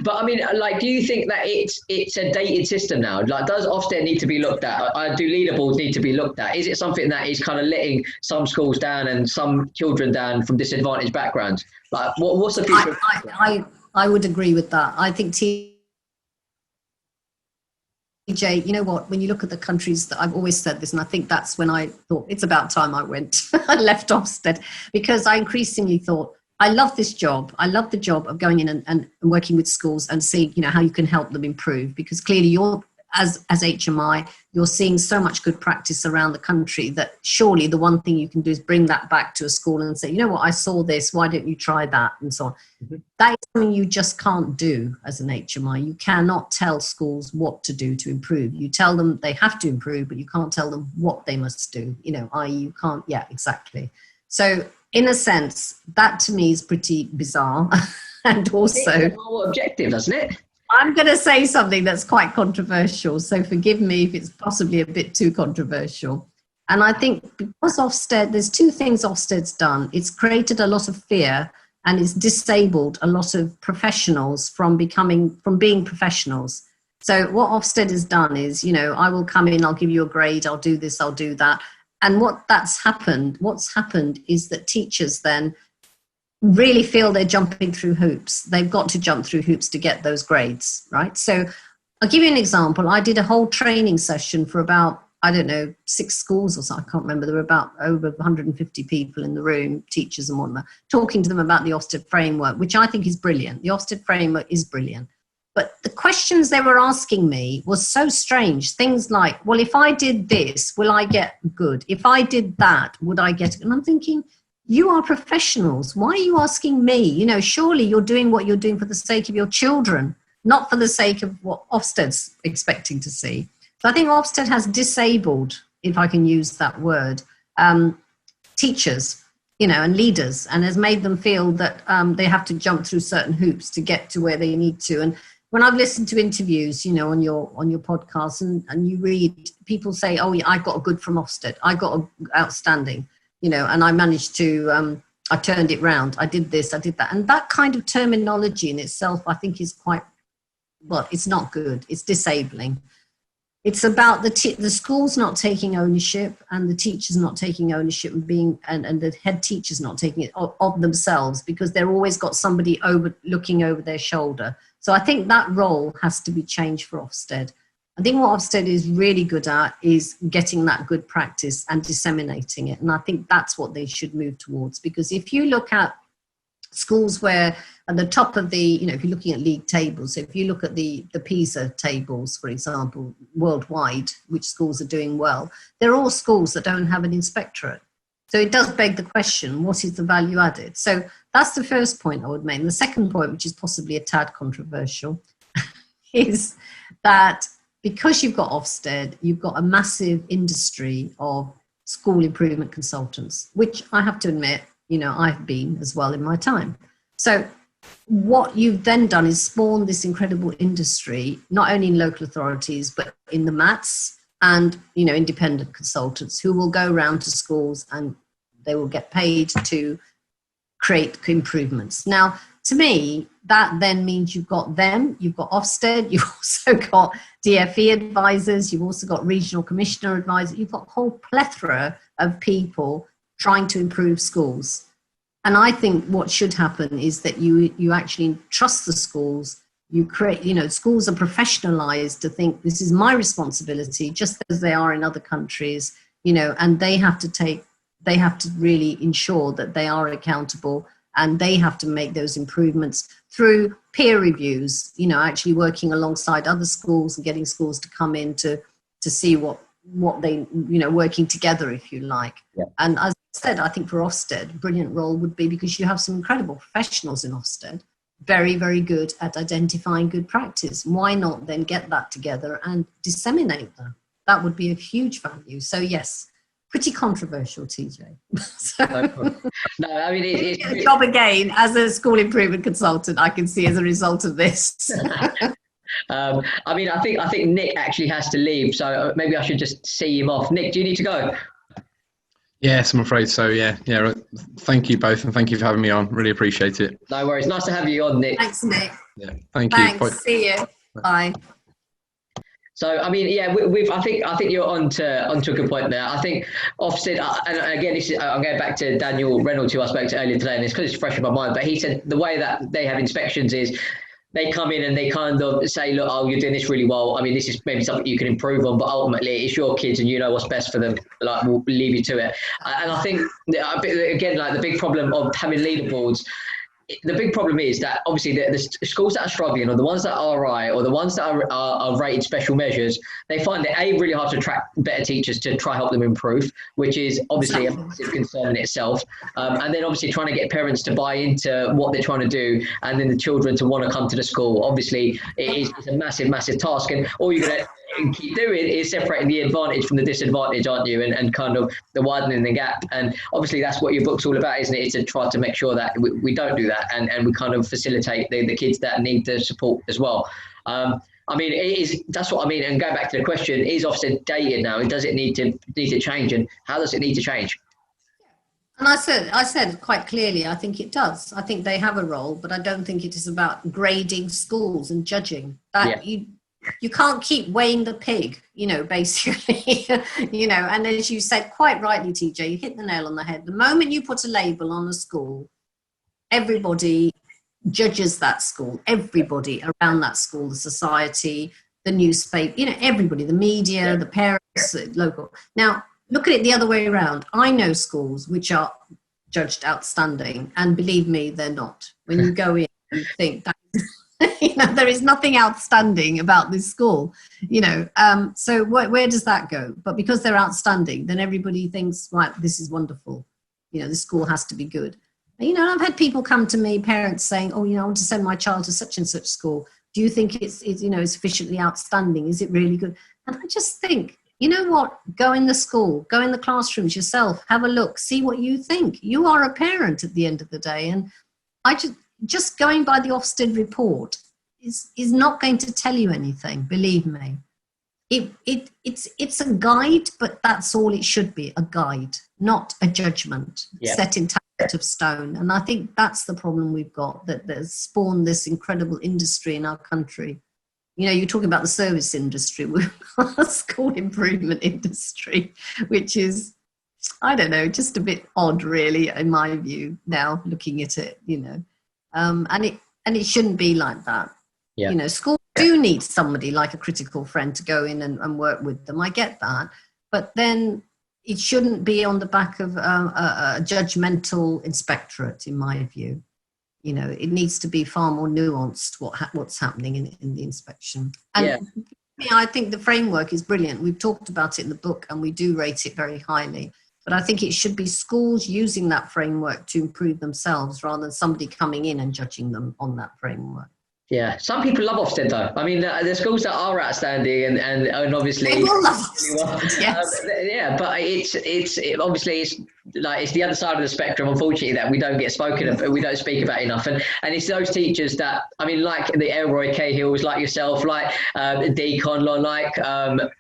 But I mean, like, do you think that it's a dated system now? Like, does Ofsted need to be looked at? Do leaderboards need to be looked at? Is it something that is kind of letting some schools down and some children down from disadvantaged backgrounds? Like, what's the future? I would agree with that. I think TJ, you know what, when you look at the countries, that I've always said this, and I think that's when I thought it's about time I went. I left Ofsted, because I increasingly thought, I love this job. I love the job of going in and working with schools and seeing, how you can help them improve, because clearly you're, as HMI, you're seeing so much good practice around the country that surely the one thing you can do is bring that back to a school and say, you know what, I saw this, why don't you try that, and so on. Mm-hmm. That is something you just can't do as an HMI. You cannot tell schools what to do to improve. You tell them they have to improve, but you can't tell them what they must do, i.e. you can't, yeah, exactly. So in a sense, that to me is pretty bizarre. And also it's more objective, doesn't it? I'm going to say something that's quite controversial, so forgive me if it's possibly a bit too controversial. And I think because Ofsted, there's two things Ofsted's done. It's created a lot of fear, and it's disabled a lot of professionals from being professionals. So what Ofsted has done is, I will come in, I'll give you a grade, I'll do this, I'll do that. And what's happened is that teachers then really feel they're jumping through hoops. They've got to jump through hoops to get those grades, right? So I'll give you an example. I did a whole training session for about, 6 schools or so. I can't remember. There were about over 150 people in the room, teachers and whatnot, talking to them about the Ofsted framework, which I think is brilliant. The Ofsted framework is brilliant. But the questions they were asking me was so strange. Things like, well, if I did this, will I get good? If I did that, would I get it? And I'm thinking, you are professionals. Why are you asking me? Surely you're doing what you're doing for the sake of your children, not for the sake of what Ofsted's expecting to see. So I think Ofsted has disabled, if I can use that word, teachers, and leaders, and has made them feel that they have to jump through certain hoops to get to where they need to. And when I've listened to interviews, on your podcast, and you read, people say, oh, yeah, I got a good from Ofsted. I got a outstanding. And I managed to, I turned it round. I did this, I did that. And that kind of terminology in itself, I think is quite, it's not good. It's disabling. It's about the schools not taking ownership, and the teachers not taking ownership and and the head teachers not taking it of themselves, because they're always got somebody looking over their shoulder. So I think that role has to be changed for Ofsted. I think what Ofsted is really good at is getting that good practice and disseminating it. And I think that's what they should move towards. Because if you look at schools where at the top of the, if you're looking at league tables, so if you look at the PISA tables, for example, worldwide, which schools are doing well, they're all schools that don't have an inspectorate. So it does beg the question, what is the value added? So that's the first point I would make. And the second point, which is possibly a tad controversial, is that because you've got Ofsted, you've got a massive industry of school improvement consultants, which I have to admit, I've been as well in my time. So what you've then done is spawn this incredible industry, not only in local authorities, but in the MATs and, independent consultants who will go around to schools and they will get paid to create improvements. Now, to me, that then means you've got them, you've got Ofsted, you've also got DFE advisors, you've also got regional commissioner advisors, you've got a whole plethora of people trying to improve schools. And I think what should happen is that you actually trust the schools. You create, schools are professionalized to think this is my responsibility, just as they are in other countries, and they have to really ensure that they are accountable, and they have to make those improvements through peer reviews, actually working alongside other schools and getting schools to come in to see what they, working together, if you like. Yeah. And as I said, I think for Ofsted, a brilliant role would be, because you have some incredible professionals in Ofsted, very, very good at identifying good practice. Why not then get that together and disseminate that? That would be a huge value. So yes, pretty controversial, TJ. No, I mean, it's a job again as a school improvement consultant, I can see, as a result of this. I mean, I think Nick actually has to leave, so maybe I should just see him off. Nick, do you need to go? Yes, I'm afraid so. Yeah. Thank you both, and thank you for having me on. Really appreciate it. No worries. Nice to have you on, Nick. Thanks, Nick. Yeah. Thank you. Bye. See you. Bye. So, I mean, yeah, I think you're onto a good point there. I think Ofsted, and again, I'm going back to Daniel Reynolds, who I spoke to earlier today, and it's because it's fresh in my mind, but he said the way that they have inspections is they come in and they kind of say, look, you're doing this really well. I mean, this is maybe something you can improve on, but ultimately it's your kids and you know what's best for them. Like, we'll leave you to it. And I think, again, like the big problem of having leaderboards, the big problem is that obviously the schools that are struggling, or the ones that are RI, or the ones that are rated special measures, they find it really hard to attract better teachers to try help them improve, which is obviously a massive concern in itself. And then obviously trying to get parents to buy into what they're trying to do, and then the children to want to come to the school. Obviously, it's a massive task, and all you're going to keep doing is separating the advantage from the disadvantage, aren't you? And kind of the widening the gap. And obviously that's what your book's all about, isn't it? It's to try to make sure that we don't do that, and we kind of facilitate the kids that need the support as well. I mean, that's what I mean. And going back to the question, is Ofsted dated now? Does it need to change, and how does it need to change? And I said quite clearly, I think it does. I think they have a role, but I don't think it is about grading schools and judging. That you can't keep weighing the pig, basically, and as you said quite rightly, TJ, you hit the nail on the head. The moment you put a label on a school, everybody judges that school, everybody around that school, the society, the newspaper, everybody, the media, the parents, the local. Now, look at it the other way around. I know schools which are judged outstanding, and believe me, they're not. When you go in and think that, there is nothing outstanding about this school, so where does that go? But because they're outstanding, then everybody thinks, right, this is wonderful. This school has to be good. I've had people come to me, parents saying, I want to send my child to such and such school. Do you think it's sufficiently outstanding? Is it really good? And I just think, you know what? Go in the school, go in the classrooms yourself, have a look, see what you think. You are a parent at the end of the day. And I just going by the Ofsted report is not going to tell you anything, believe me. It's a guide, but that's all it should be, a guide, not a judgment set in tablet of stone. And I think that's the problem we've got, that there's spawned this incredible industry in our country. You're talking about the service industry, we've got a school improvement industry, which is, I don't know, just a bit odd, really, in my view, now looking at it, and it shouldn't be like that. Schools do need somebody like a critical friend to go in and work with them. I get that. But then it shouldn't be on the back of a judgmental inspectorate, in my view. It needs to be far more nuanced what's happening in the inspection. And I think the framework is brilliant. We've talked about it in the book, and we do rate it very highly. But I think it should be schools using that framework to improve themselves, rather than somebody coming in and judging them on that framework. Yeah, some people love Ofsted though. I mean, the schools that are outstanding and obviously they will love Ofsted, yes. But it's obviously like it's the other side of the spectrum, unfortunately, that we don't speak about enough. And it's those teachers that, I mean, like the Elroy Cahills, like yourself, like Deacon, like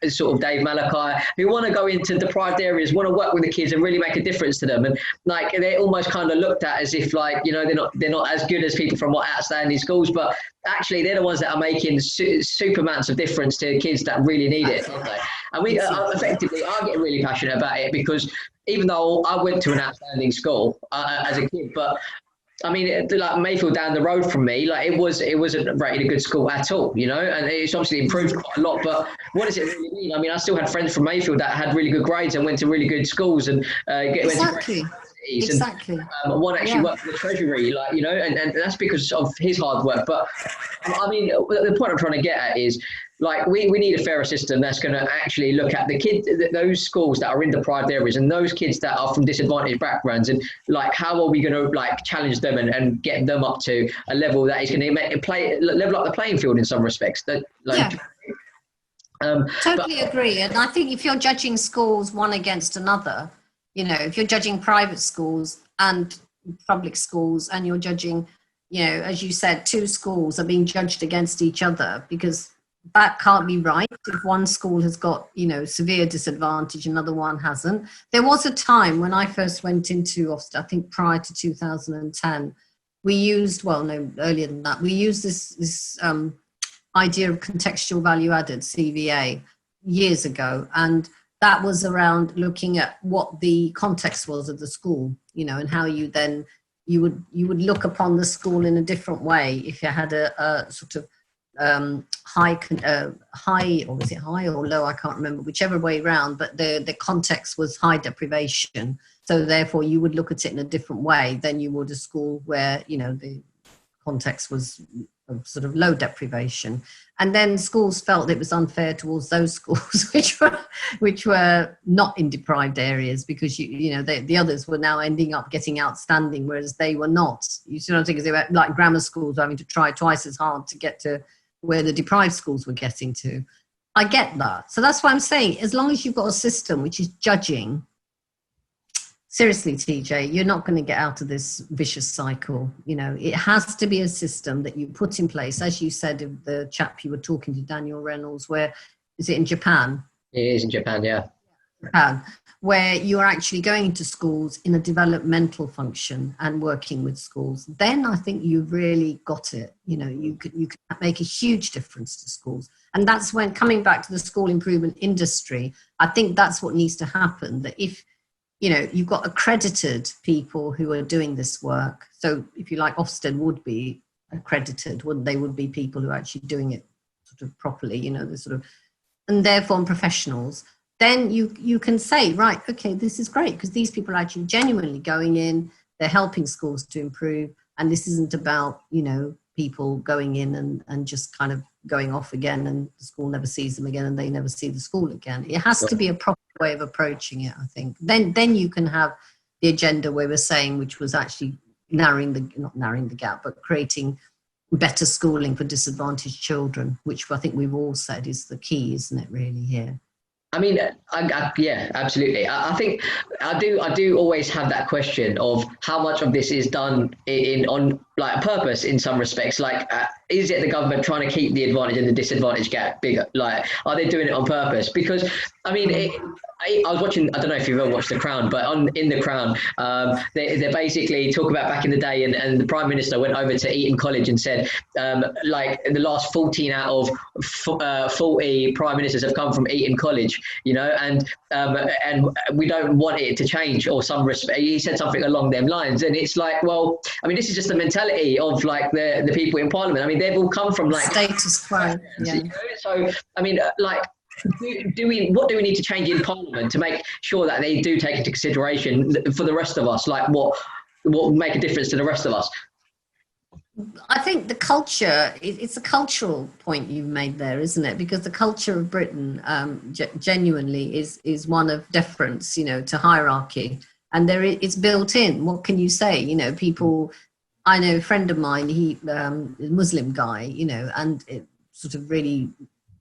sort of Dave Malachi, who want to go into deprived areas, want to work with the kids and really make a difference to them. And like they're almost kind of looked at as if, like, you know, they're not as good as people from what outstanding schools, but actually they're the ones that are making super amounts of difference to kids that really need it, aren't they? And we effectively are getting really passionate about it, because even though I went to an outstanding school as a kid, but I mean, like Mayfield down the road from me, like it wasn't rated a good school at all, you know, and it's obviously improved quite a lot. But what does it really mean? I mean, I still had friends from Mayfield that had really good grades and went to really good schools and went to great Exactly. And one actually worked for the Treasury, like, you know, and that's because of his hard work. But I mean, the point I'm trying to get at is, like, we need a fairer system that's going to actually look at the kids, those schools that are in deprived areas and those kids that are from disadvantaged backgrounds, and like, how are we going to like challenge them and get them up to a level that is going to level up the playing field in some respects. That, like, totally agree. And I think if you're judging schools one against another, you know, if you're judging private schools and public schools, and you're judging, you know, as you said, two schools are being judged against each other, because that can't be right. If one school has got, you know, severe disadvantage, another one hasn't. There was a time when I first went into Ofsted, I think prior to 2010, we used, well, no, earlier than that, we used this idea of contextual value added, CVA, years ago. And that was around looking at what the context was of the school, you know, and how you then, you would look upon the school in a different way if you had a sort of high, or was it high or low? I can't remember, whichever way round, but the context was high deprivation. So therefore you would look at it in a different way than you would a school where, you know, the context was sort of low deprivation. And then schools felt it was unfair towards those schools which were not in deprived areas, because you know the others were now ending up getting outstanding, whereas they were not. You see what I'm saying? Because they were like grammar schools having to try twice as hard to get to where the deprived schools were getting to. I get that. So that's why I'm saying, as long as you've got a system which is judging, seriously, TJ, you're not going to get out of this vicious cycle. You know, it has to be a system that you put in place, as you said, of the chap you were talking to, Daniel Reynolds, where, is it in Japan? It is in Japan, yeah. Japan, where you're actually going into schools in a developmental function and working with schools. Then I think you've really got it. You know, you can make a huge difference to schools. And that's when, coming back to the school improvement industry, I think that's what needs to happen, that if, you know, you've got accredited people who are doing this work. So if you like, Ofsted would be accredited, they would be people who are actually doing it sort of properly, you know, the sort of, and therefore professionals. Then you can say, right, okay, this is great, because these people are actually genuinely going in, they're helping schools to improve, and this isn't about, you know, people going in and just kind of going off again, and the school never sees them again and they never see the school again. It has to be a proper way of approaching it, I think. Then you can have the agenda where we're saying, which was actually not narrowing the gap, but creating better schooling for disadvantaged children, which I think we've all said is the key, isn't it, really, here? I mean, yeah, absolutely. I think I do always have that question of how much of this is done on like purpose in some respects. Like, is it the government trying to keep the advantage and the disadvantage gap bigger? Like, are they doing it on purpose? Because I mean, I was watching, I don't know if you've ever watched The Crown, but in The Crown, they basically talk about back in the day, and the Prime Minister went over to Eton College and said, like, the last 14 out of 40 Prime Ministers have come from Eton College, you know, and we don't want it to change, or some respect. He said something along them lines, and it's like, well, I mean, this is just the mentality of like the people in Parliament. I mean, they've all come from like status quo. Yeah. You know? So, I mean, like, what do we need to change in Parliament to make sure that they do take into consideration for the rest of us, like what will make a difference to the rest of us? I think the culture, it's a cultural point you've made there, isn't it? Because the culture of Britain genuinely is one of deference, you know, to hierarchy. And it's built in. What can you say? You know, people, I know a friend of mine, he a Muslim guy, you know, and it sort of really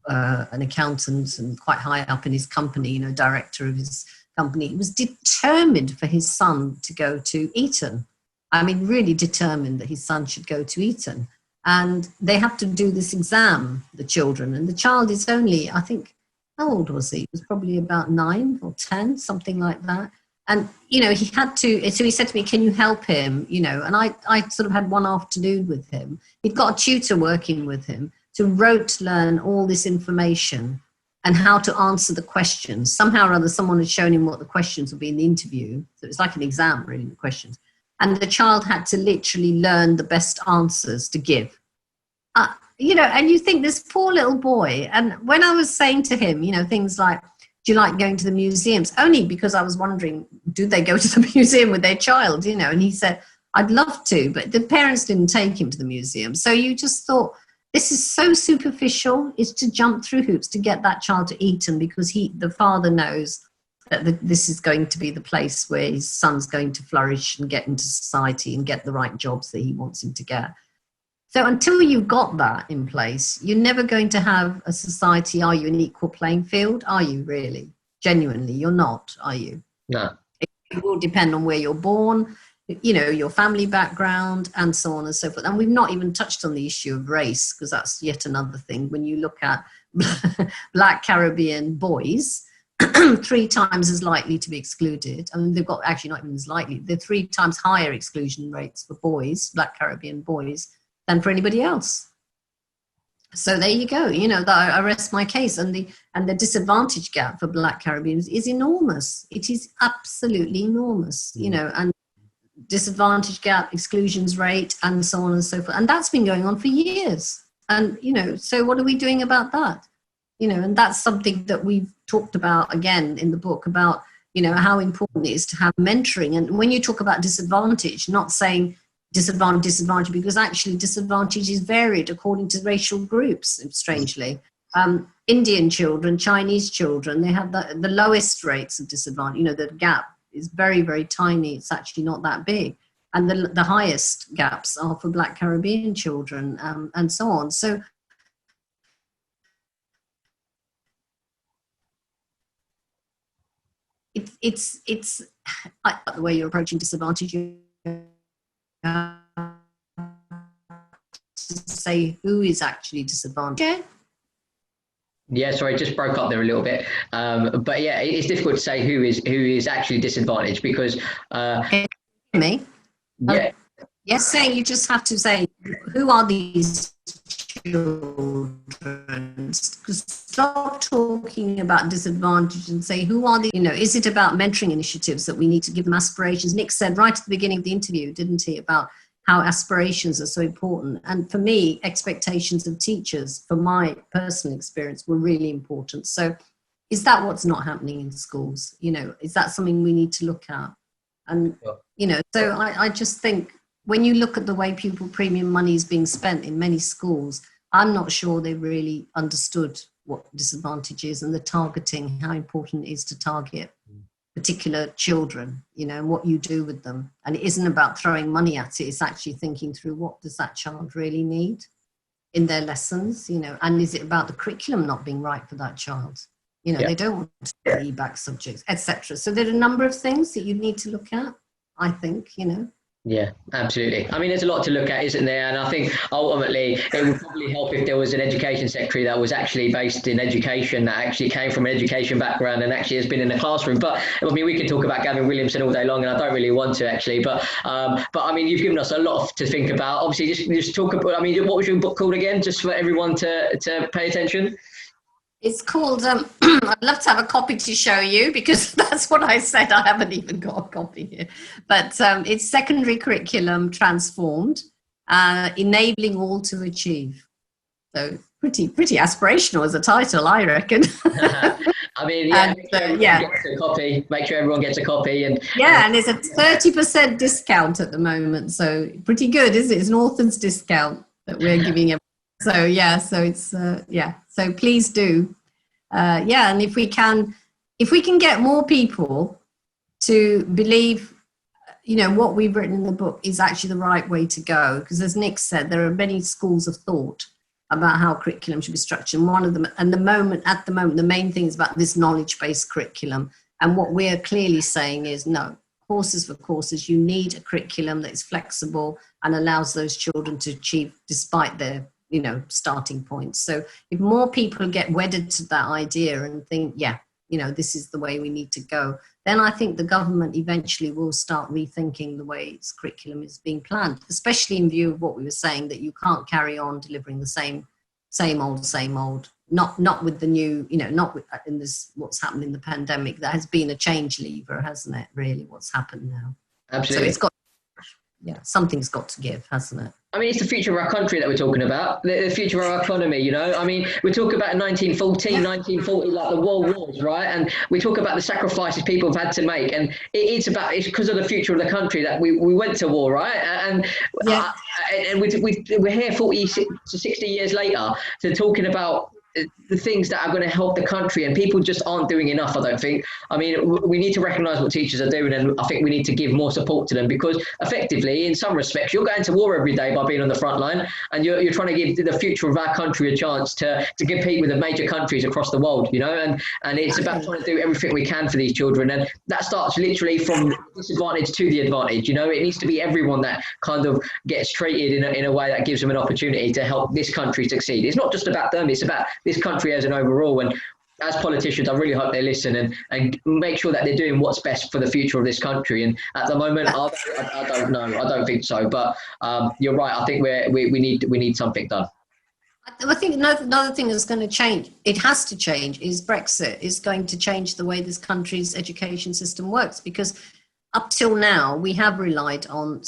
an accountant and quite high up in his company, you know, director of his company. He was determined for his son to go to Eton. I mean, really determined that his son should go to Eton. And they have to do this exam, the children. And the child is only, I think, how old was he? He was probably about 9 or 10, something like that. And, he had to, so he said to me, can you help him? And I sort of had one afternoon with him. He'd got a tutor working with him to rote learn all this information and how to answer the questions. Somehow or other, someone had shown him what the questions would be in the interview. So it's like an exam, really, the questions. And the child had to literally learn the best answers to give. And you think this poor little boy, and when I was saying to him, things like, do you like going to the museums? Only because I was wondering, do they go to the museum with their child, and he said, I'd love to, but the parents didn't take him to the museum. So you just thought, this is so superficial. It's to jump through hoops to get that child to Eton because the father knows that this is going to be the place where his son's going to flourish and get into society and get the right jobs that he wants him to get. So until you've got that in place, you're never going to have a society. Are you an equal playing field? Are you really? Genuinely, you're not, are you? No. It will depend on where you're born, your family background, and so on and so forth. And we've not even touched on the issue of race, because that's yet another thing. When you look at Black Caribbean boys, 3 times as likely to be excluded. I mean, they've got actually not even as likely. They're 3 times higher exclusion rates for boys, Black Caribbean boys, than for anybody else. So there you go. I rest my case. And the disadvantage gap for Black Caribbeans is enormous. It is absolutely enormous. And disadvantage gap, exclusions rate, and so on and so forth. And that's been going on for years. And so what are we doing about that? And that's something that we've talked about again in the book about, how important it is to have mentoring. And when you talk about disadvantage, not saying disadvantage, because actually disadvantage is varied according to racial groups, strangely. Indian children, Chinese children, they have the lowest rates of disadvantage. The gap is very, very tiny. It's actually not that big. And the highest gaps are for Black Caribbean children, and so on. So it's I like the way you're approaching disadvantage. To say who is actually disadvantaged. Yeah, sorry, it just broke up there a little bit. But yeah, it's difficult to say who is actually disadvantaged because. Can you hear me? Yeah. Yes, saying you just have to say who are these children? Stop talking about disadvantage and say who are the. Is it about mentoring initiatives that we need to give them aspirations? Nick said right at the beginning of the interview, didn't he, about how aspirations are so important. And for me, expectations of teachers, for my personal experience, were really important. So is that what's not happening in schools? Is that something we need to look at? And, so I just think when you look at the way pupil premium money is being spent in many schools, I'm not sure they really understood what disadvantage is and the targeting, how important it is to target particular children, and what you do with them. And it isn't about throwing money at it. It's actually thinking through what does that child really need in their lessons, and is it about the curriculum not being right for that child? They don't want to study back subjects, etc. So there are a number of things that you need to look at, I think, Yeah, absolutely. I mean, there's a lot to look at, isn't there? And I think ultimately it would probably help if there was an education secretary that was actually based in education, that actually came from an education background and actually has been in the classroom. But I mean, we could talk about Gavin Williamson all day long, and I don't really want to actually. But I mean, you've given us a lot to think about. Obviously, just talk about. I mean, what was your book called again? Just for everyone to pay attention. It's called, I'd love to have a copy to show you because that's what I said. I haven't even got a copy here. But it's Secondary Curriculum Transformed, Enabling All to Achieve. So pretty aspirational as a title, I reckon. I mean, yeah, and, gets a copy. Make sure everyone gets a copy. And there's a 30% discount at the moment. So pretty good, isn't it? It's an author's discount that we're giving everyone. So so it's so please do, and if we can get more people to believe, what we've written in the book is actually the right way to go, because as Nick said, there are many schools of thought about how curriculum should be structured. And one of them, at the moment, the main thing is about this knowledge-based curriculum, And what we're clearly saying is no, courses for courses, you need a curriculum that is flexible and allows those children to achieve despite their, starting points. So if more people get wedded to that idea and think, yeah, this is the way we need to go, then I think the government eventually will start rethinking the way its curriculum is being planned, especially in view of what we were saying, that you can't carry on delivering the same old, not with the new, not with, in this, what's happened in the pandemic. There has been a change lever, hasn't it, really, what's happened now? Absolutely. So something's got to give, hasn't it? I mean, it's the future of our country that we're talking about, the future of our economy, I mean, we talk about 1940, like the world wars, right? And we talk about the sacrifices people have had to make. And it's because of the future of the country that we went to war, right? And we're here 40 to 60 years later to talking about the things that are going to help the country, and people just aren't doing enough, I don't think. I mean, we need to recognise what teachers are doing, and I think we need to give more support to them, because effectively, in some respects, you're going to war every day by being on the front line, and you're trying to give the future of our country a chance to compete with the major countries across the world, and it's about trying to do everything we can for these children, and that starts literally from disadvantage to the advantage. It needs to be everyone that kind of gets treated in a way that gives them an opportunity to help this country succeed. It's not just about them, it's about this country as an overall. And as politicians, I really hope they listen and make sure that they're doing what's best for the future of this country. And at the moment, I don't know. I don't think so. But you're right. I think we need something done. I think another thing that's going to change, it has to change, is Brexit is going to change the way this country's education system works, because up till now, we have relied on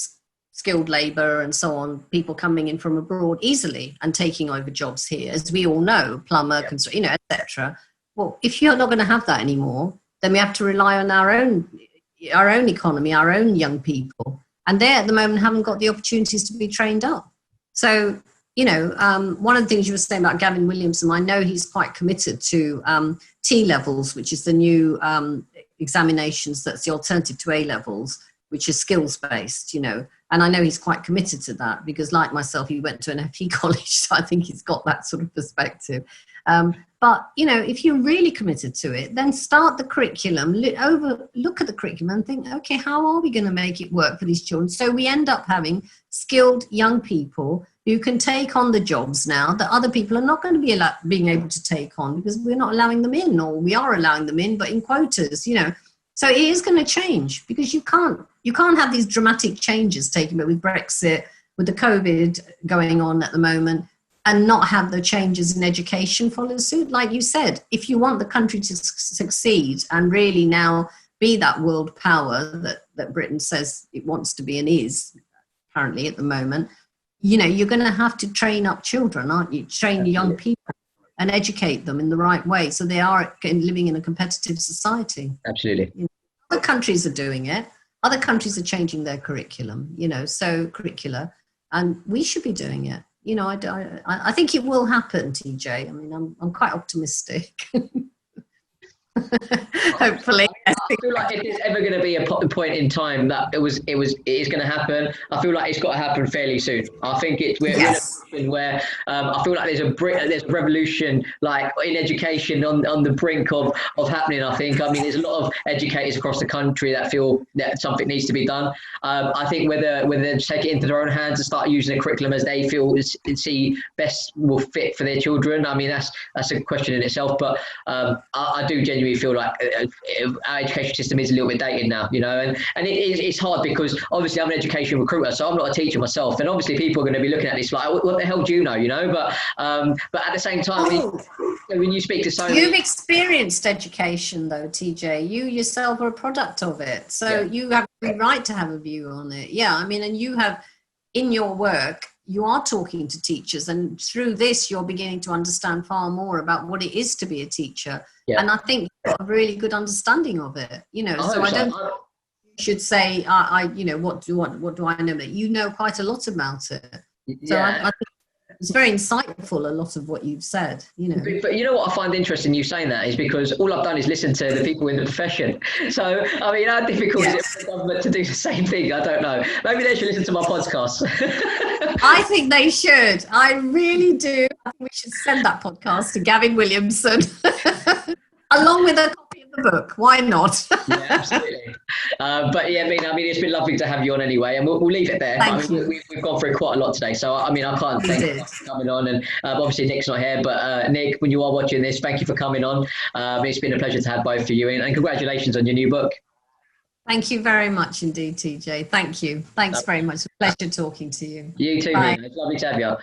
skilled labour and so on, people coming in from abroad easily and taking over jobs here, as we all know, plumber, etc. Well, if you're not going to have that anymore, then we have to rely on our own economy, our own young people, and they at the moment haven't got the opportunities to be trained up. So, one of the things you were saying about Gavin Williamson, I know he's quite committed to T-levels, which is the new examinations that's the alternative to A-levels, which is skills-based, and I know he's quite committed to that, because like myself, he went to an FE college, so I think he's got that sort of perspective. But, if you're really committed to it, then start the curriculum, look at the curriculum and think, okay, how are we going to make it work for these children? So we end up having skilled young people who can take on the jobs now that other people are not going to be being able to take on, because we're not allowing them in, or we are allowing them in, but in quotas, So it is going to change, because you can't have these dramatic changes taking place with Brexit, with the COVID going on at the moment, and not have the changes in education follow suit. Like you said, if you want the country to succeed and really now be that world power that Britain says it wants to be and is apparently at the moment, you're going to have to train up children, aren't you? Train young people and educate them in the right way, so they are living in a competitive society. Absolutely. Other countries are doing it. Other countries are changing their curriculum, curricula, and we should be doing it. I think it will happen, TJ. I mean, I'm quite optimistic. Hopefully. I feel like if there's ever going to be a point in time that it is going to happen, I feel like it's got to happen fairly soon. I think we're in a position where I feel like there's a revolution, like in education, on the brink of happening. I mean, there's a lot of educators across the country that feel that something needs to be done. I think whether they take it into their own hands and start using a curriculum as they feel see best will fit for their children. I mean, that's a question in itself, but I do genuinely feel like our education system is a little bit dated now, and it's hard, because obviously I'm an education recruiter, so I'm not a teacher myself, and obviously people are going to be looking at this like, what the hell do you know, but at the same time, when you speak to so many... You've experienced education though, TJ. You yourself are a product of it, so you have the right to have a view on it. I mean, and you have, in your work, you are talking to teachers, and through this you're beginning to understand far more about what it is to be a teacher. And I think you've got a really good understanding of it, so I don't think you should say what do I know, but you know quite a lot about it. So I think it's very insightful, a lot of what you've said, But you know what I find interesting you saying that is because all I've done is listen to the people in the profession. So, I mean, how difficult is it for the government to do the same thing? I don't know. Maybe they should listen to my podcast. I think they should. I really do. I think we should send that podcast to Gavin Williamson, along with a copy of the the book. Why not? Yeah, absolutely. But yeah, I mean, it's been lovely to have you on anyway, and we'll leave it there. Thank you. We've gone through quite a lot today, so I mean, I can't thank you for coming on. And obviously, Nick's not here, but Nick, when you are watching this, thank you for coming on. It's been a pleasure to have both of you, and congratulations on your new book. Thank you very much indeed, TJ. Thank you. Thanks very much. It's a pleasure talking to you. You too, Bye. Meena. It's lovely to have you.